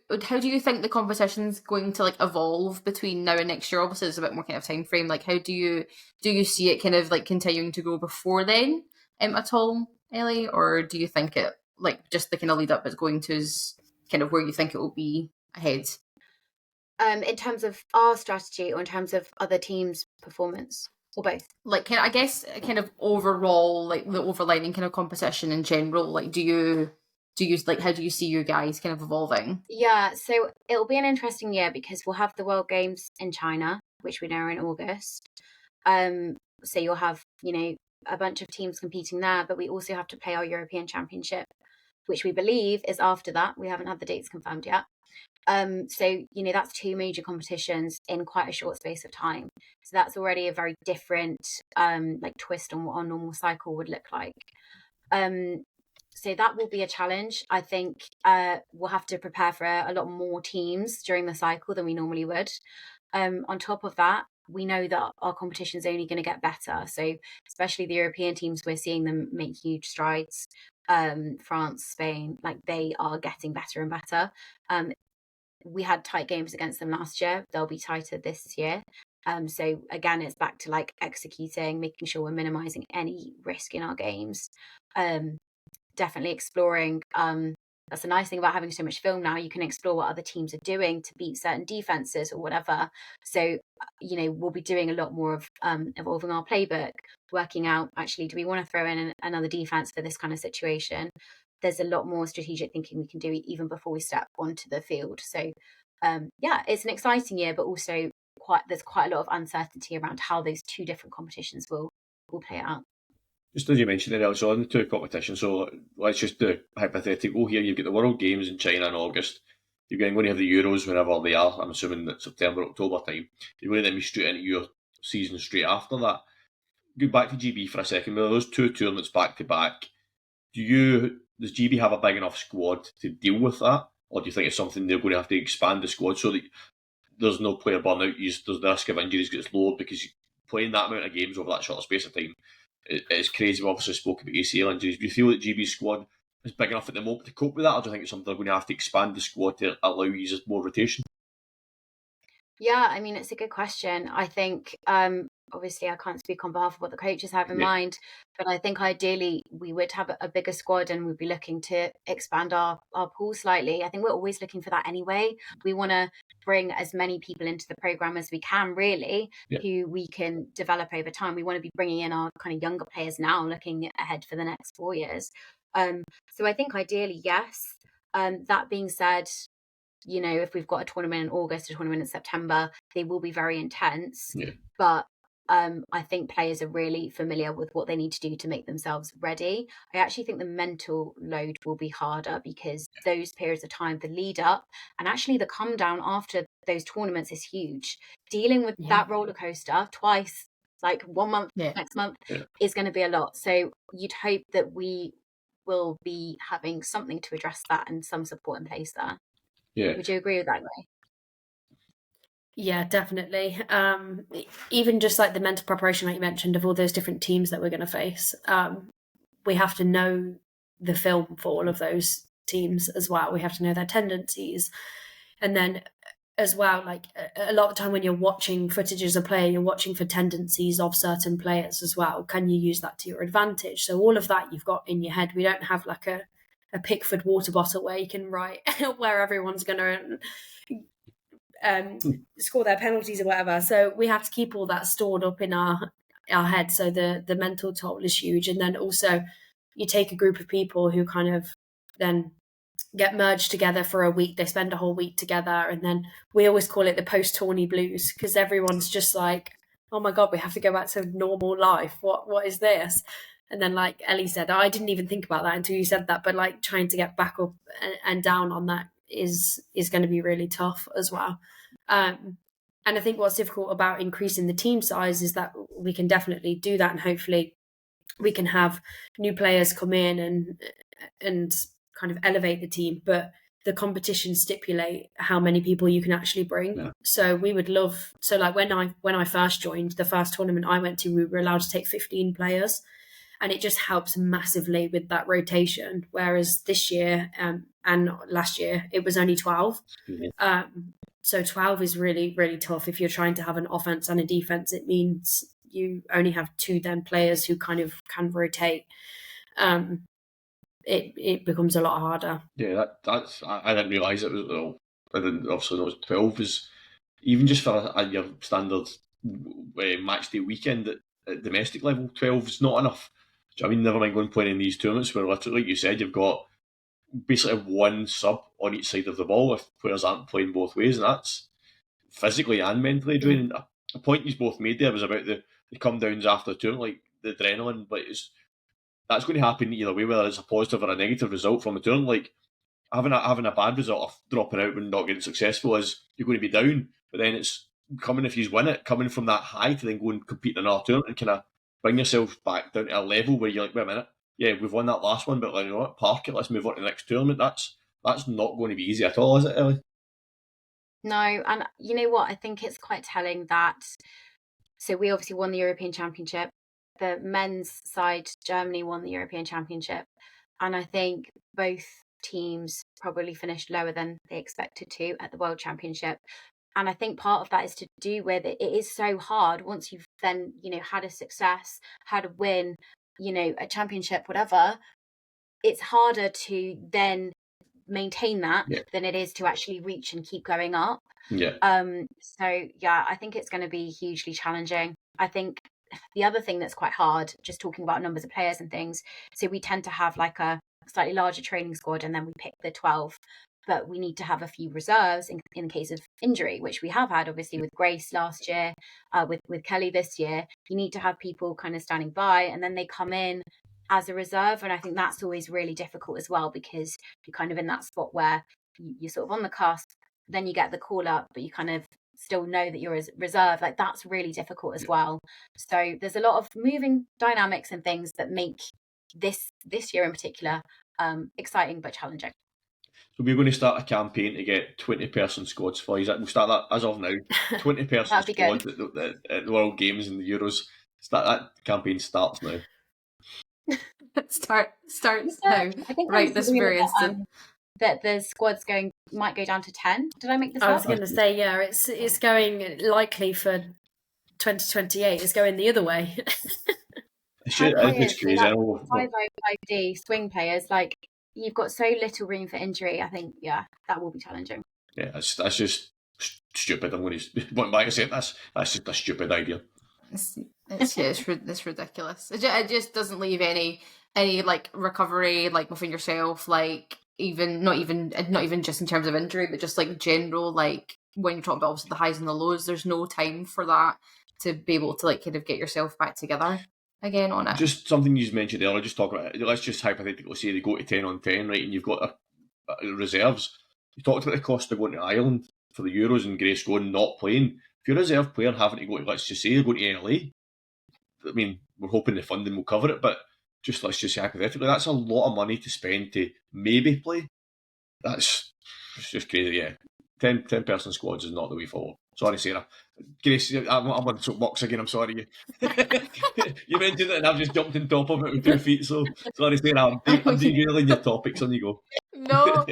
think the competition's going to like evolve between now and next year? Obviously, there's a bit more kind of time frame. Like, how do you see it kind of like continuing to go before then at all, Ellie, or do you think it like just the kind of lead up it's going to is kind of where you think it will be ahead? In terms of our strategy or in terms of other teams' performance? Or both? Like, I guess, kind of overall, like the overlining kind of competition in general. Like, do you like, how do you see you guys kind of evolving? Yeah, so it'll be an interesting year because we'll have the World Games in China, which we know are in August. So you'll have, a bunch of teams competing there, but we also have to play our European Championship, which we believe is after that. We haven't had the dates confirmed yet. So, that's two major competitions in quite a short space of time. So that's already a very different like twist on what our normal cycle would look like. So that will be a challenge. I think we'll have to prepare for a lot more teams during the cycle than we normally would. On top of that, we know that our competition is only going to get better. So especially the European teams, we're seeing them make huge strides. France, Spain, like they are getting better and better. We had tight games against them last year. They'll be tighter this year. So again, it's back to like executing, making sure we're minimizing any risk in our games. Definitely exploring. That's the nice thing about having so much film now. You can explore what other teams are doing to beat certain defenses or whatever. So, we'll be doing a lot more of evolving our playbook, working out, actually, do we want to throw in another defense for this kind of situation? There's a lot more strategic thinking we can do even before we step onto the field. So, it's an exciting year, but also there's quite a lot of uncertainty around how those two different competitions will play out. Just as you mentioned there, so on the two competitions, so let's just do hypothetical here. You've got the World Games in China in August. You're going to have the Euros whenever they are. I'm assuming that September, October time. You're going to then be straight into your season straight after that. Go back to GB for a second. With those two tournaments back to back, does GB have a big enough squad to deal with that? Or do you think it's something they're going to have to expand the squad so that there's no player burnout, there's the risk of injuries gets lowered, because playing that amount of games over that short space of time, it's crazy. We've obviously spoke about ACL injuries. Do you feel that GB's squad is big enough at the moment to cope with that, or do you think it's something they're going to have to expand the squad to allow you more rotation? Yeah, I mean, it's a good question. I think, obviously, I can't speak on behalf of what the coaches have in mind, but I think ideally we would have a bigger squad and we'd be looking to expand our pool slightly. I think we're always looking for that anyway. We want to bring as many people into the program as we can, really, who we can develop over time. We want to be bringing in our kind of younger players now, looking ahead for the next 4 years. So I think ideally, yes. That being said, if we've got a tournament in August, a tournament in September, they will be very intense. Yeah. But I think players are really familiar with what they need to do to make themselves ready. I actually think the mental load will be harder because those periods of time, the lead up, and actually the come down after those tournaments is huge. Dealing with that roller coaster twice, like 1 month, next month, is going to be a lot. So you'd hope that we will be having something to address that and some support in place there. Yeah. Would you agree with that, Ray? Yeah, definitely. Even just like the mental preparation, like you mentioned, of all those different teams that we're going to face, we have to know the film for all of those teams as well. We have to know their tendencies. And then as well, like a lot of the time when you're watching footage as a player, you're watching for tendencies of certain players as well. Can you use that to your advantage? So all of that you've got in your head. We don't have like a Pickford water bottle where you can write where everyone's going to score their penalties or whatever. So we have to keep all that stored up in our head. So the mental toll is huge. And then also you take a group of people who kind of then get merged together for a week. They spend a whole week together. And then we always call it the post-tourney blues because everyone's just like, oh my God, we have to go back to normal life. What is this? And then like Ellie said, I didn't even think about that until you said that, but like trying to get back up and down on that is going to be really tough as well. And I think what's difficult about increasing the team size is that we can definitely do that, and hopefully we can have new players come in and kind of elevate the team, but the competition stipulate how many people you can actually bring. Yeah. So we would love, so like when I first joined, the first tournament I went to, we were allowed to take 15 players. And it just helps massively with that rotation. Whereas this year and last year, it was only 12. Mm-hmm. So 12 is really, really tough. If you're trying to have an offense and a defense, it means you only have 2 then players who kind of can rotate. It becomes a lot harder. Yeah, that's I didn't realise it was. Well, I didn't obviously know it was 12. Was even just for your standard match day weekend at domestic level, 12 is not enough. I mean, never mind going playing in these tournaments where, literally, like you said, you've got basically one sub on each side of the ball if players aren't playing both ways, and that's physically and mentally draining. A point you both made there was about the come downs after the tournament, like the adrenaline, but that's going to happen either way, whether it's a positive or a negative result from a tournament. Like having a bad result of dropping out and not getting successful is you're going to be down, but then it's coming, if you win it, coming from that high to then go and compete in another tournament and kind of bring yourself back down to a level where you're like, wait a minute, yeah, we've won that last one, but like, you know what, park it, let's move on to the next tournament. That's not going to be easy at all, is it, Ellie? No, and you know what, I think it's quite telling that, so we obviously won the European Championship. The men's side, Germany, won the European Championship, and I think both teams probably finished lower than they expected to at the World Championship. And I think part of that is to do with it is so hard once you've then, had a success, had a win, a championship, whatever. It's harder to then maintain that than it is to actually reach and keep going up. Yeah. So yeah, I think it's going to be hugely challenging. I think the other thing that's quite hard, just talking about numbers of players and things, so we tend to have like a slightly larger training squad and then we pick the 12. But we need to have a few reserves in case of injury, which we have had, obviously, with Grace last year, with Kelly this year. You need to have people kind of standing by, and then they come in as a reserve. And I think that's always really difficult as well, because you're kind of in that spot where you're sort of on the cusp, then you get the call up, but you kind of still know that you're a reserve. Like, that's really difficult as well. So there's a lot of moving dynamics and things that make this year in particular exciting but challenging. So we're going to start a campaign to get 20-person squads for you. We'll start that as of now. 20-person squad at the World Games and the Euros. That campaign starts now. starts now. I think right this very instant. That the squad's might go down to 10. Did I make this up? I was going to say, yeah, it's going likely for 2028. It's going the other way. It's crazy. 505D swing players, like, you've got so little room for injury. I think, that will be challenging. Yeah, that's just stupid. I'm going to went back and say that's just a stupid idea. It's ridiculous. It just doesn't leave any any like recovery, like within yourself, like even not even just in terms of injury, but just like general, like when you're talking about obviously the highs and the lows, there's no time for that to be able to like kind of get yourself back together again on it. Just something you mentioned earlier, just talking about, let's just hypothetically say they go to 10 on 10, right, and you've got reserves. You talked about the cost of going to Ireland for the Euros and Grace going not playing. If you're a reserve player having to go to, let's just say, you're going to LA, I mean, we're hoping the funding will cover it, but just let's just say hypothetically, that's a lot of money to spend to maybe play. It's just crazy, yeah. 10 person squads is not the way forward. Sorry, Sarah. Grace, I'm on the soapbox again, I'm sorry. You mentioned it and I've just jumped on top of it with 2 feet, so sorry, Sarah, I'm derailing your topics, on you go. No.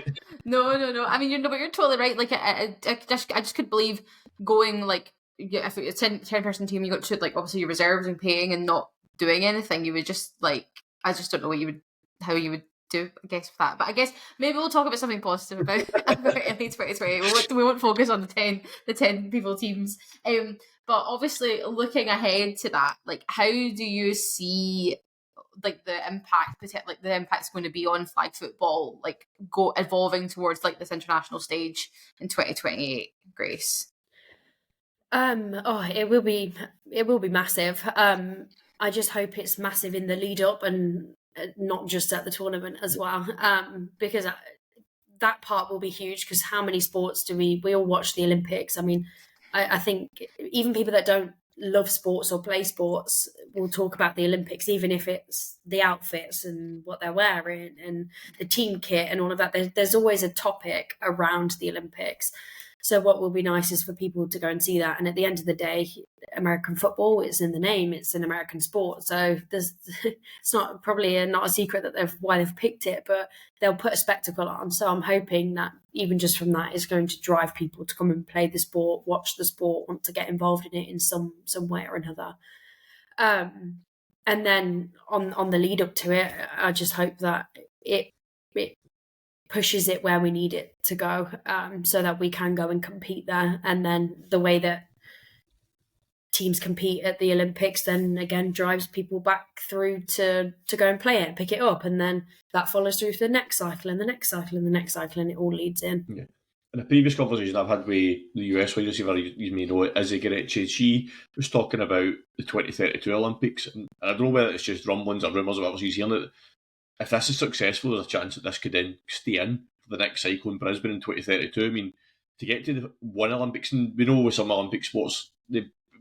I mean, but you're totally right. Like, I just couldn't believe going, like, if it's a 10 person team, you got to, like, obviously your reserves and paying and not doing anything. You would just, like, I just don't know how you would do, I guess, with that. But I guess maybe we'll talk about something positive about Ellie 2020. We won't focus on the 10 people teams. But obviously, looking ahead to that, like, how do you see like the impact's going to be on flag football, like go evolving towards like this international stage in 2028, Grace? It will be massive. I just hope it's massive in the lead up and not just at the tournament as well. Because that part will be huge, because how many sports do we all watch the Olympics? I mean, I think even people that don't love sports or play sports will talk about the Olympics, even if it's the outfits and what they're wearing and the team kit and all of that. There's always a topic around the Olympics. So what will be nice is for people to go and see that. And at the end of the day, American football is in the name. It's an American sport. So it's not a secret that why they've picked it, but they'll put a spectacle on. So I'm hoping that even just from that is going to drive people to come and play the sport, watch the sport, want to get involved in it in some way or another. And then on the lead up to it, I just hope that it pushes it where we need it to go, so that we can go and compete there. And then the way that teams compete at the Olympics then again drives people back through to go and play it, pick it up, and then that follows through to the next cycle and the next cycle and the next cycle, and it all leads in. Yeah. In a previous conversation I've had with the US wide receiver, you may know it, Izzy Garechi, she was talking about the 2032 Olympics, and I don't know whether it's just rumblings or rumours or whatever she's hearing, that if this is successful, there's a chance that this could then stay in for the next cycle in Brisbane in 2032. I mean, to get to the one Olympics, and we know with some Olympic sports,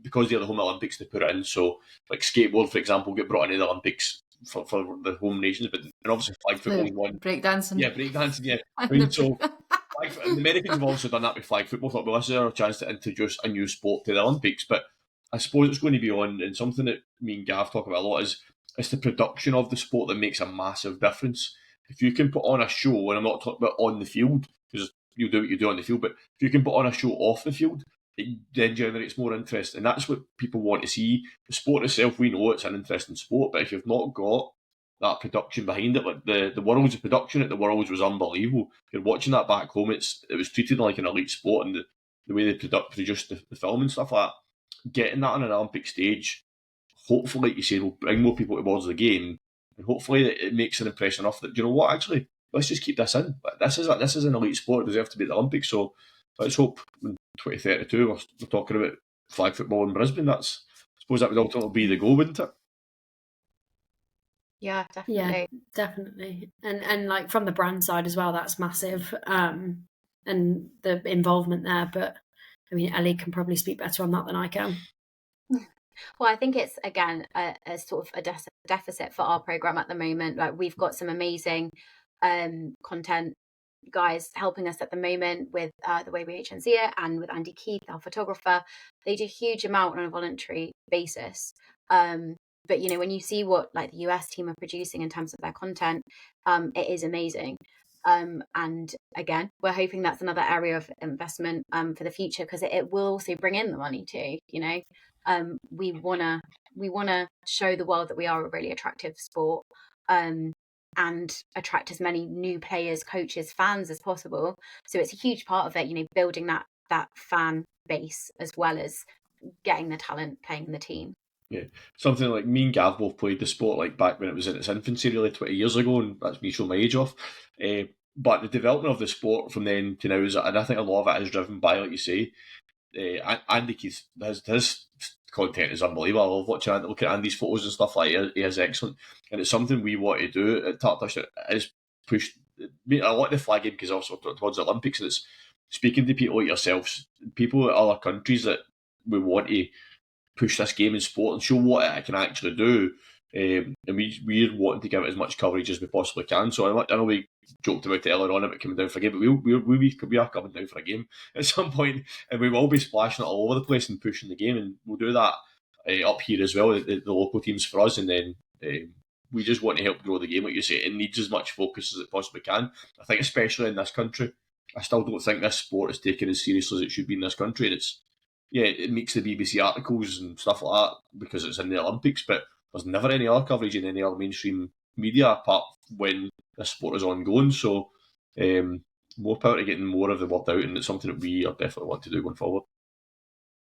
because they're the home Olympics, they put it in. So, like skateboard, for example, get brought into the Olympics for the home nations, but and obviously flag football is one. Breakdancing. Yeah, breakdancing, yeah. I mean, so the Americans have also done that with flag football. Thought, well, this is our chance to introduce a new sport to the Olympics, but I suppose it's going to be on, and something that me and Gav talk about a lot is it's the production of the sport that makes a massive difference. If you can put on a show, and I'm not talking about on the field, because you do what you do on the field, but if you can put on a show off the field, it then generates more interest, and that's what people want to see. The sport itself, we know it's an interesting sport, but if you've not got that production behind it, like the Worlds production at the Worlds was unbelievable. If you're watching that back home, it was treated like an elite sport, and the way they produced the film and stuff like that, getting that on an Olympic stage, hopefully, like you say, will bring more people towards the game, and hopefully it makes an impression enough that, you know what, actually, let's just keep this in. This is an elite sport, it deserves to be at the Olympics, so let's hope in 2032 we're talking about flag football in Brisbane. I suppose that would ultimately be the goal, wouldn't it? Yeah, definitely. Yeah, definitely. And like from the brand side as well, that's massive. And the involvement there. But I mean, Ellie can probably speak better on that than I can. Well, I think it's, again, a sort of a deficit for our programme at the moment. Like, we've got some amazing content guys helping us at the moment with the way we HNC it, and with Andy Keith, our photographer. They do a huge amount on a voluntary basis. But, you know, when you see what like the US team are producing in terms of their content, it is amazing. And again, we're hoping that's another area of investment for the future, because it will also bring in the money too, you know. We wanna show the world that we are a really attractive sport, and attract as many new players, coaches, fans as possible. So it's a huge part of it, you know, building that fan base as well as getting the talent playing in the team. Yeah, something like me and Gav both played the sport like back when it was in its infancy, really 20 years ago, and that's me showing my age off. But the development of the sport from then to now is, and I think a lot of it is driven by, like you say, Andy Keith. His content is unbelievable. I love watching Andy, looking at Andy's photos and stuff like that. He is excellent, and it's something we want to do at Tartan Touchdown. Is push a lot of the flag game, because also towards the Olympics, and it's speaking to people like yourselves, people in other countries that we want to push this game in sport and show what it can actually do. And we're wanting to give it as much coverage as we possibly can. So I know we joked about it earlier on about coming down for a game, but we are coming down for a game at some point, and we will be splashing it all over the place and pushing the game, and we'll do that up here as well, the local teams for us, and then we just want to help grow the game. Like you say, it needs as much focus as it possibly can. I think especially in this country, I still don't think this sport is taken as seriously as it should be in this country, and it makes the BBC articles and stuff like that because it's in the Olympics, but there's never any other coverage in any other mainstream media apart when this sport is ongoing. So more power to getting more of the word out, and it's something that we are definitely want to do going forward.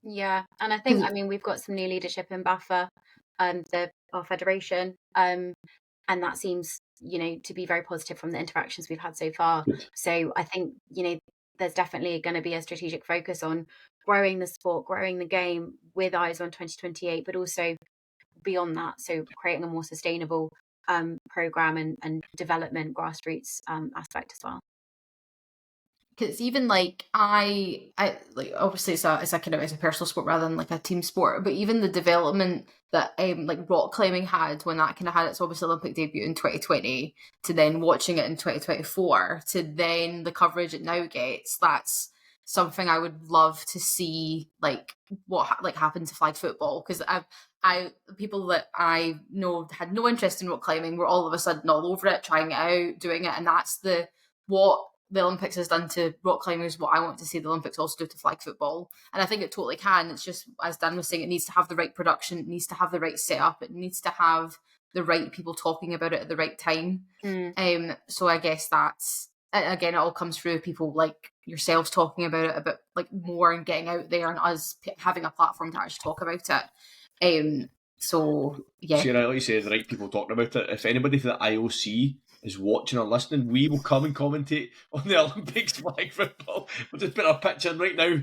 Yeah, and I think, we've got some new leadership in BAFA, our federation, and that seems, to be very positive from the interactions we've had so far. Good. So I think, there's definitely going to be a strategic focus on growing the sport, growing the game with eyes on 2028, but also beyond that. So creating a more sustainable program and development grassroots aspect as well. Because even like I like, obviously it's a kind of, it's a personal sport rather than like a team sport, but even the development that like rock climbing had when that kind of had its obviously Olympic debut in 2020 to then watching it in 2024 to then the coverage it now gets, that's something I would love to see, like what like happened to flag football, because I people that I know had no interest in rock climbing were all of a sudden all over it, trying it out, doing it, and that's what the Olympics has done to rock climbing is what I want to see the Olympics also do to flag football. And I think it totally can. It's just, as Dan was saying, it needs to have the right production, it needs to have the right setup, it needs to have the right people talking about it at the right time. So I guess that's, again, it all comes through people like yourselves talking about it a bit like more and getting out there, and us having a platform to actually talk about it. So yeah. So, like you say, the right people talking about it. If anybody from the IOC is watching or listening, we will come and commentate on the Olympics flag football. We'll just put our picture in right now.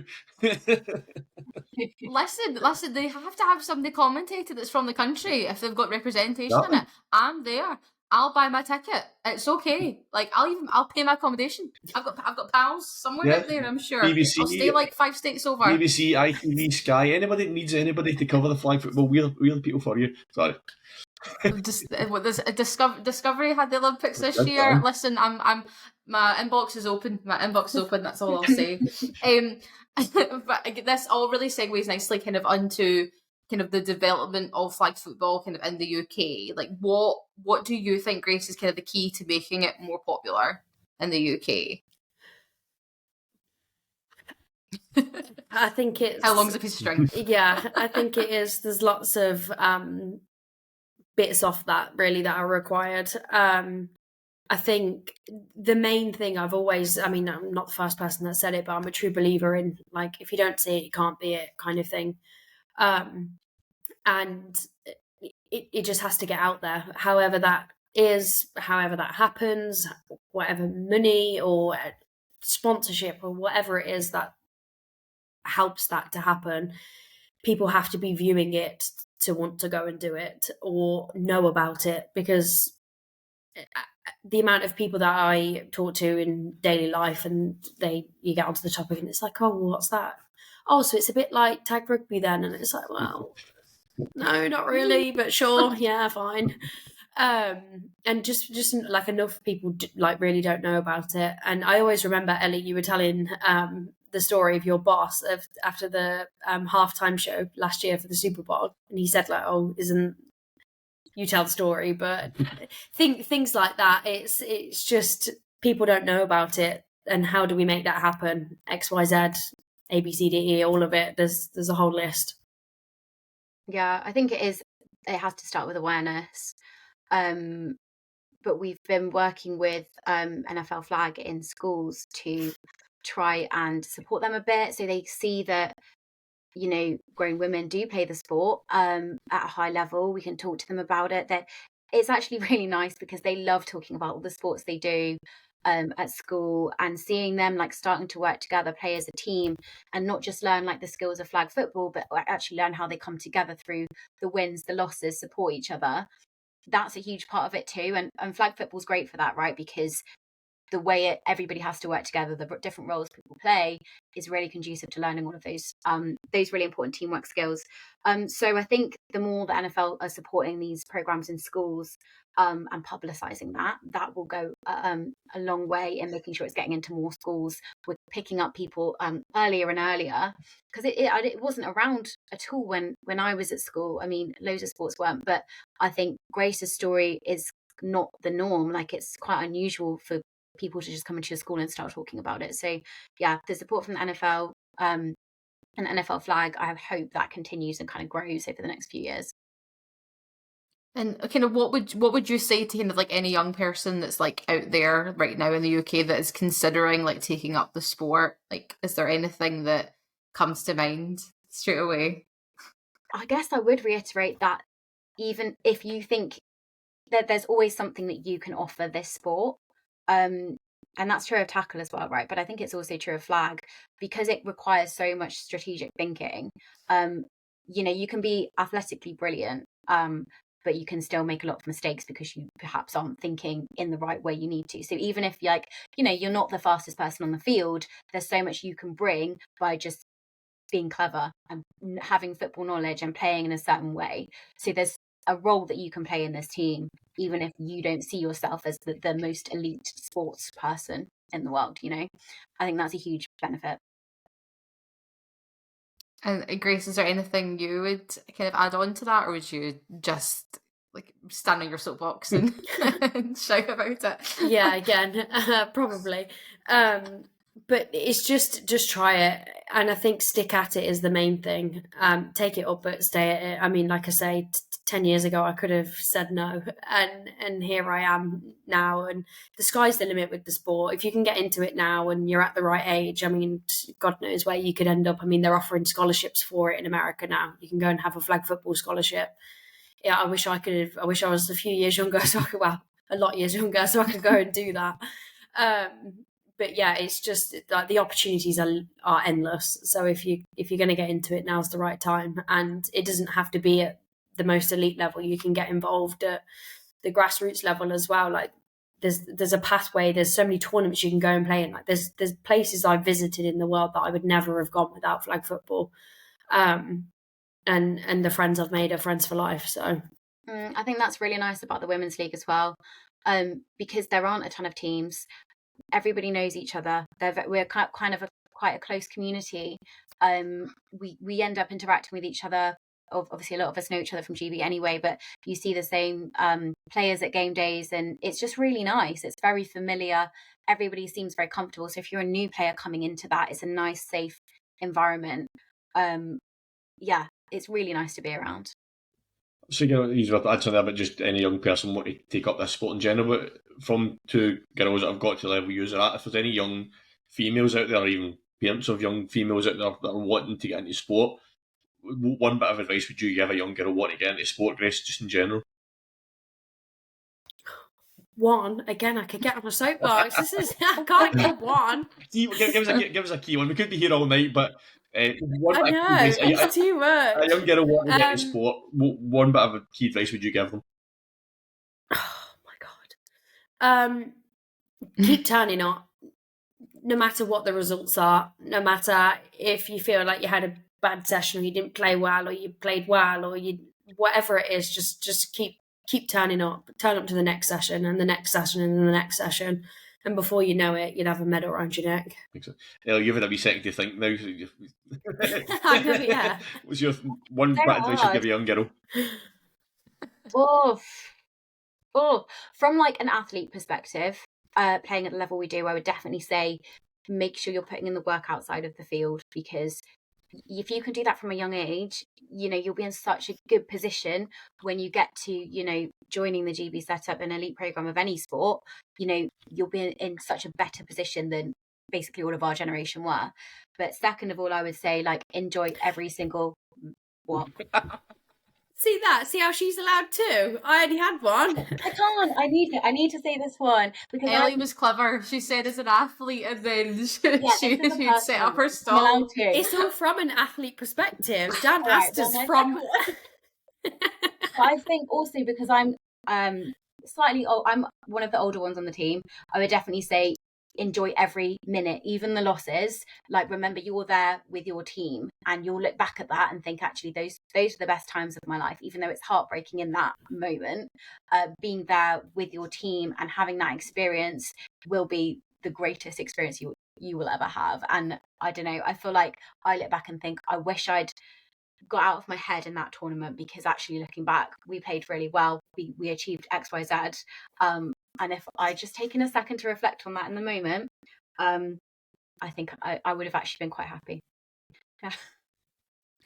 Listen, they have to have somebody commentated that's from the country if they've got representation in it. I'm there. I'll buy my ticket. It's okay. Like I'll pay my accommodation. I've got pals somewhere out there, I'm sure. BBC, I'll stay like 5 states over. BBC, ITV, Sky. Anybody needs anybody to cover the flag football. We're the people for you. Sorry. Discovery had the Olympics this year. Listen, I'm my inbox is open. That's all I'll say. But this all really segues nicely kind of onto kind of the development of flag football kind of in the UK. Like what do you think, Grace, is kind of the key to making it more popular in the UK? I think it's... How long's a piece of string? Yeah, I think it is. There's lots of bits off that really that are required. I think the main thing I'm not the first person that said it, but I'm a true believer in, like, if you don't see it, you can't be it kind of thing. And it just has to get out there. However that happens, whatever money or sponsorship or whatever it is that helps that to happen, people have to be viewing it to want to go and do it or know about it, because the amount of people that I talk to in daily life and you get onto the topic and it's like, oh, well, what's that? Oh, so it's a bit like tag rugby then? And it's like, well, no, not really, but sure, yeah, fine. And just like enough people like really don't know about it. And I always remember, Ellie, you were telling the story of your boss after the halftime show last year for the Super Bowl, and he said like, oh, isn't you tell the story, but things like that, it's just people don't know about it, and how do we make that happen? XYZ, ABCDE, all of it. There's a whole list. Yeah, I think it has to start with awareness. But we've been working with NFL Flag in schools to try and support them a bit, so they see that grown women do play the sport at a high level. We can talk to them about it. That it's actually really nice because they love talking about all the sports they do at school, and seeing them like starting to work together, play as a team, and not just learn like the skills of flag football, but actually learn how they come together through the wins, the losses, support each other. That's a huge part of it too. And flag football's great for that, right? Because the way everybody has to work together, the different roles people play, is really conducive to learning all of those really important teamwork skills. So I think the more the NFL are supporting these programs in schools and publicising that will go a long way in making sure it's getting into more schools. We're picking up people earlier and earlier, because it wasn't around at all when I was at school. I mean, loads of sports weren't, but I think Grace's story is not the norm. Like, it's quite unusual for people to just come into your school and start talking about it. So yeah, the support from the NFL and NFL flag, I hope that continues and kind of grows over the next few years. And kind of what would you say to kind of like any young person that's like out there right now in the UK that is considering like taking up the sport? Like, is there anything that comes to mind straight away? I guess I would reiterate that even if you think that there's always something that you can offer this sport, and that's true of tackle as well, right? But I think it's also true of flag, because it requires so much strategic thinking. You can be athletically brilliant, but you can still make a lot of mistakes because you perhaps aren't thinking in the right way you need to. So even if you're not the fastest person on the field, there's so much you can bring by just being clever and having football knowledge and playing in a certain way. So there's a role that you can play in this team, even if you don't see yourself as the most elite sports person in the world. I think that's a huge benefit. And Grace, is there anything you would kind of add on to that, or would you just like stand on your soapbox and, and shout about it? Yeah, again, probably. But it's just try it, and I think stick at it is the main thing. Take it up, but stay at it. I mean, like I say, 10 years ago I could have said no, and here I am now, and the sky's the limit with the sport. If you can get into it now and you're at the right age, I mean, God knows where you could end up. I mean, they're offering scholarships for it in America now. You can go and have a flag football scholarship. Yeah, I wish I was a few years younger, a lot years younger, so I could go and do that. But yeah, it's just like the opportunities are endless. So if you're going to get into it, now's the right time, and it doesn't have to be at the most elite level. You can get involved at the grassroots level as well. Like there's a pathway. There's so many tournaments you can go and play in. Like there's places I've visited in the world that I would never have gone without flag football. And the friends I've made are friends for life. So I think that's really nice about the Women's League as well, because there aren't a ton of teams. Everybody knows each other. We're kind of quite a close community. We end up interacting with each other. Obviously, a lot of us know each other from GB anyway, but you see the same players at game days, and it's just really nice. It's very familiar. Everybody seems very comfortable. So if you're a new player coming into that, it's a nice, safe environment. Yeah, it's really nice to be around. So, you've add to that about just any young person want to take up this sport in general, but from two girls that have got to the level you're at, if there's any young females out there, or even parents of young females out there that are wanting to get into sport, one bit of advice would you give a young girl wanting to get into sport, Grace, just in general? One, again, I could get on a soapbox. I can't give one. Give us a key one. We could be here all night, but one I know, it's too much. A young girl wanting to get into sport, one bit of key advice would you give them? Oh my God. Keep turning up, no matter what the results are, no matter if you feel like you had a bad session, or you didn't play well, or you played well, or you whatever it is, just keep turning up. Turn up to the next session, and the next session, and the next session, and before you know it, you'd have a medal around your neck. You've had a wee second to think now. I know, yeah. What's your one bit of advice you'd give a young girl? From like an athlete perspective, playing at the level we do, I would definitely say make sure you're putting in the work outside of the field, because if you can do that from a young age, you'll be in such a good position when you get to, joining the GB setup, an elite program of any sport, you'll be in such a better position than basically all of our generation were. But second of all, I would say like enjoy every single what. See that? See how she's allowed two? I only had one. I can't. I need to say this one because Ellie was clever. She said as an athlete, and then she'd set up her stall. It's all from an athlete perspective. Dan asked us from. I think also because I'm slightly old, I'm one of the older ones on the team. I would definitely say enjoy every minute, even the losses. Like remember you're there with your team, and you'll look back at that and think actually those are the best times of my life, even though it's heartbreaking in that moment. Being there with your team and having that experience will be the greatest experience you will ever have. And I don't know, I feel like I look back and think I wish I'd got out of my head in that tournament, because actually looking back we played really well, we achieved XYZ, and if I just taken a second to reflect on that in the moment, I think I would have actually been quite happy. Yeah.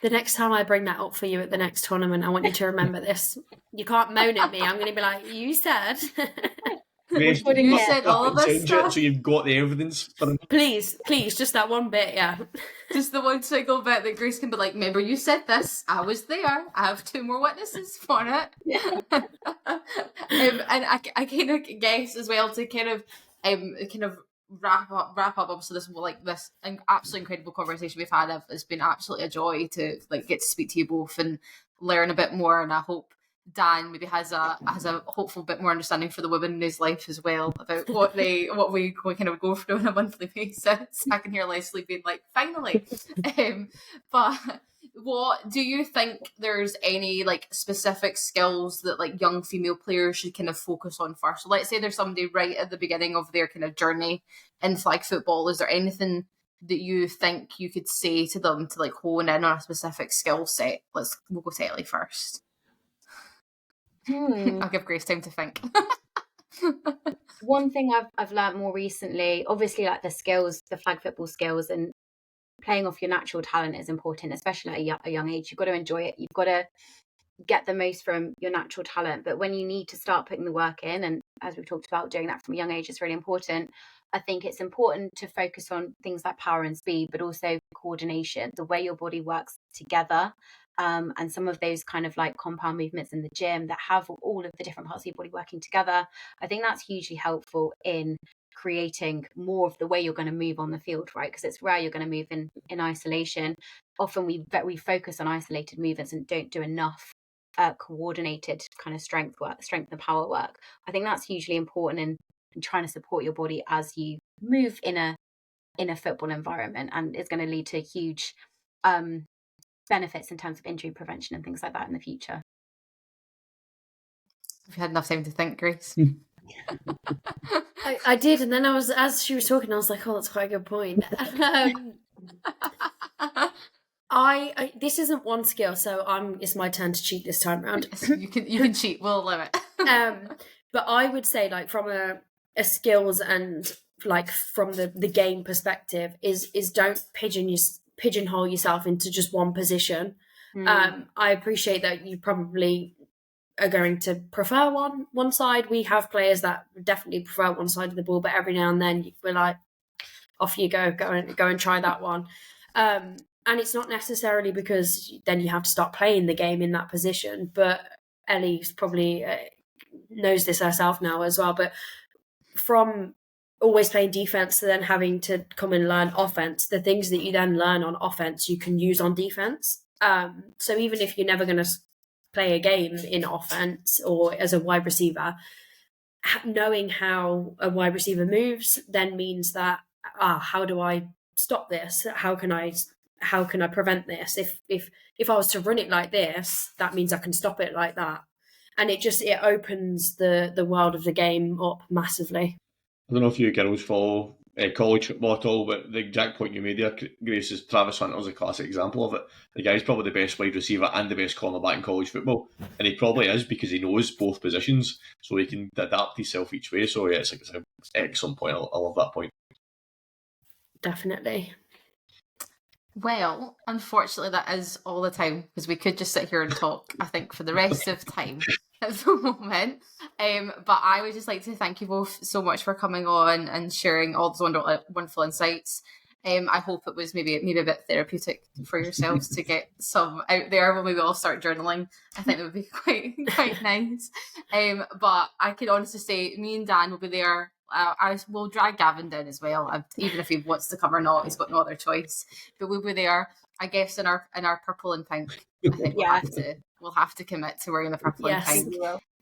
The next time I bring that up for you at the next tournament, I want you to remember this. You can't moan at me. I'm going to be like, you said. Grace, you said all of this stuff. So you've got the evidence for it. Please, just that one bit, yeah. Just the one single bit that Grace can be like, remember you said this, I was there, I have 2 more witnesses for it. And I kind of guess as well to kind of wrap up obviously this absolutely incredible conversation we've had. It's been absolutely a joy to get to speak to you both and learn a bit more, and I hope Dan maybe has a hopeful bit more understanding for the women in his life as well about what we kind of go through on a monthly basis. I can hear Leslie being like, finally. But what do you think there's any specific skills that young female players should kind of focus on first? So let's say there's somebody right at the beginning of their kind of journey in flag football. Is there anything that you think you could say to them to hone in on a specific skill set? We'll go to Ellie first. I'll give Grace time to think. One thing I've learned more recently, obviously the skills, the flag football skills, and playing off your natural talent is important, especially at a young age. You've got to enjoy it. You've got to get the most from your natural talent. But when you need to start putting the work in, and as we've talked about, doing that from a young age is really important. I think it's important to focus on things like power and speed, but also coordination, the way your body works together. And some of those kind of compound movements in the gym that have all of the different parts of your body working together. I think that's hugely helpful in creating more of the way you're going to move on the field, right? Because it's rare you're going to move in isolation. Often we focus on isolated movements and don't do enough coordinated kind of strength and power work. I think that's hugely important in trying to support your body as you move in a football environment, and it's going to lead to huge benefits in terms of injury prevention and things like that in the future. Have you had enough time to think, Grace? I did, and then as she was talking, I was like, oh, that's quite a good point. I this isn't one skill, so it's my turn to cheat this time round. You can cheat, we'll allow it. But I would say from a skills and from the game perspective is don't pigeonhole yourself into just one position. I appreciate that you probably are going to prefer one side. We have players that definitely prefer one side of the ball, but every now and then we're like, off you go and try that one. And it's not necessarily because then you have to start playing the game in that position, but Ellie's probably knows this herself now as well, but from always playing defense to then having to come and learn offense, the things that you then learn on offense you can use on defense. So even if you're never going to play a game in offense or as a wide receiver, knowing how a wide receiver moves then means that how do I stop this? How can I prevent this? If I was to run it like this, that means I can stop it like that. And it opens the world of the game up massively. I don't know if you girls follow college football at all, but the exact point you made there, Grace, is Travis Hunter's a classic example of it. The guy's probably the best wide receiver and the best cornerback in college football, and he probably is because he knows both positions, so he can adapt himself each way. So yeah, it's an excellent point. I love that point. Definitely. Well, unfortunately, that is all the time, because we could just sit here and talk, I think, for the rest of time. at the moment. But I would just like to thank you both so much for coming on and sharing all those wonderful insights. I hope it was maybe a bit therapeutic for yourselves to get some out there when we all start journaling. I think that would be quite nice. But I can honestly say me and Dan will be there. I will drag Gavin down as well, even if he wants to come or not. He's got no other choice. But we'll be there, I guess, in our purple and pink. I think we'll have to commit to wearing the purple and pink.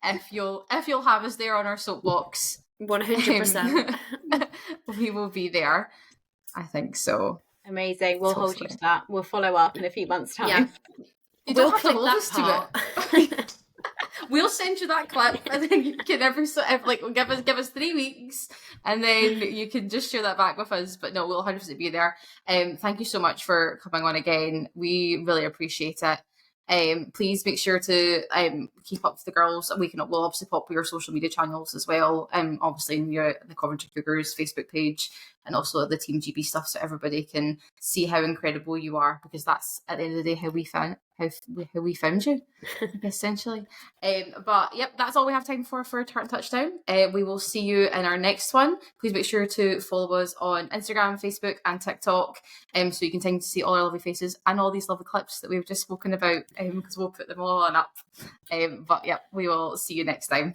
If you'll have us there on our soapbox, 100%, we will be there. I think so. Amazing. We'll hold you to that. We'll follow up in a few months' time. Yeah. We'll clip that part. We'll send you that clip, and then you can give us 3 weeks, and then you can just share that back with us. But no, we'll 100% be there. Thank you so much for coming on again. We really appreciate it. Please make sure to keep up with the girls. We'll obviously pop your social media channels as well. Obviously in the Coventry Cougars Facebook page, and also the Team GB stuff, so everybody can see how incredible you are, because that's at the end of the day how we found you, essentially. But yep, that's all we have time for Tartan Touchdown. We will see you in our next one. Please make sure to follow us on Instagram, Facebook, and TikTok, so you can continue to see all our lovely faces and all these lovely clips that we've just spoken about, because we'll put them all on up. But yep, we will see you next time.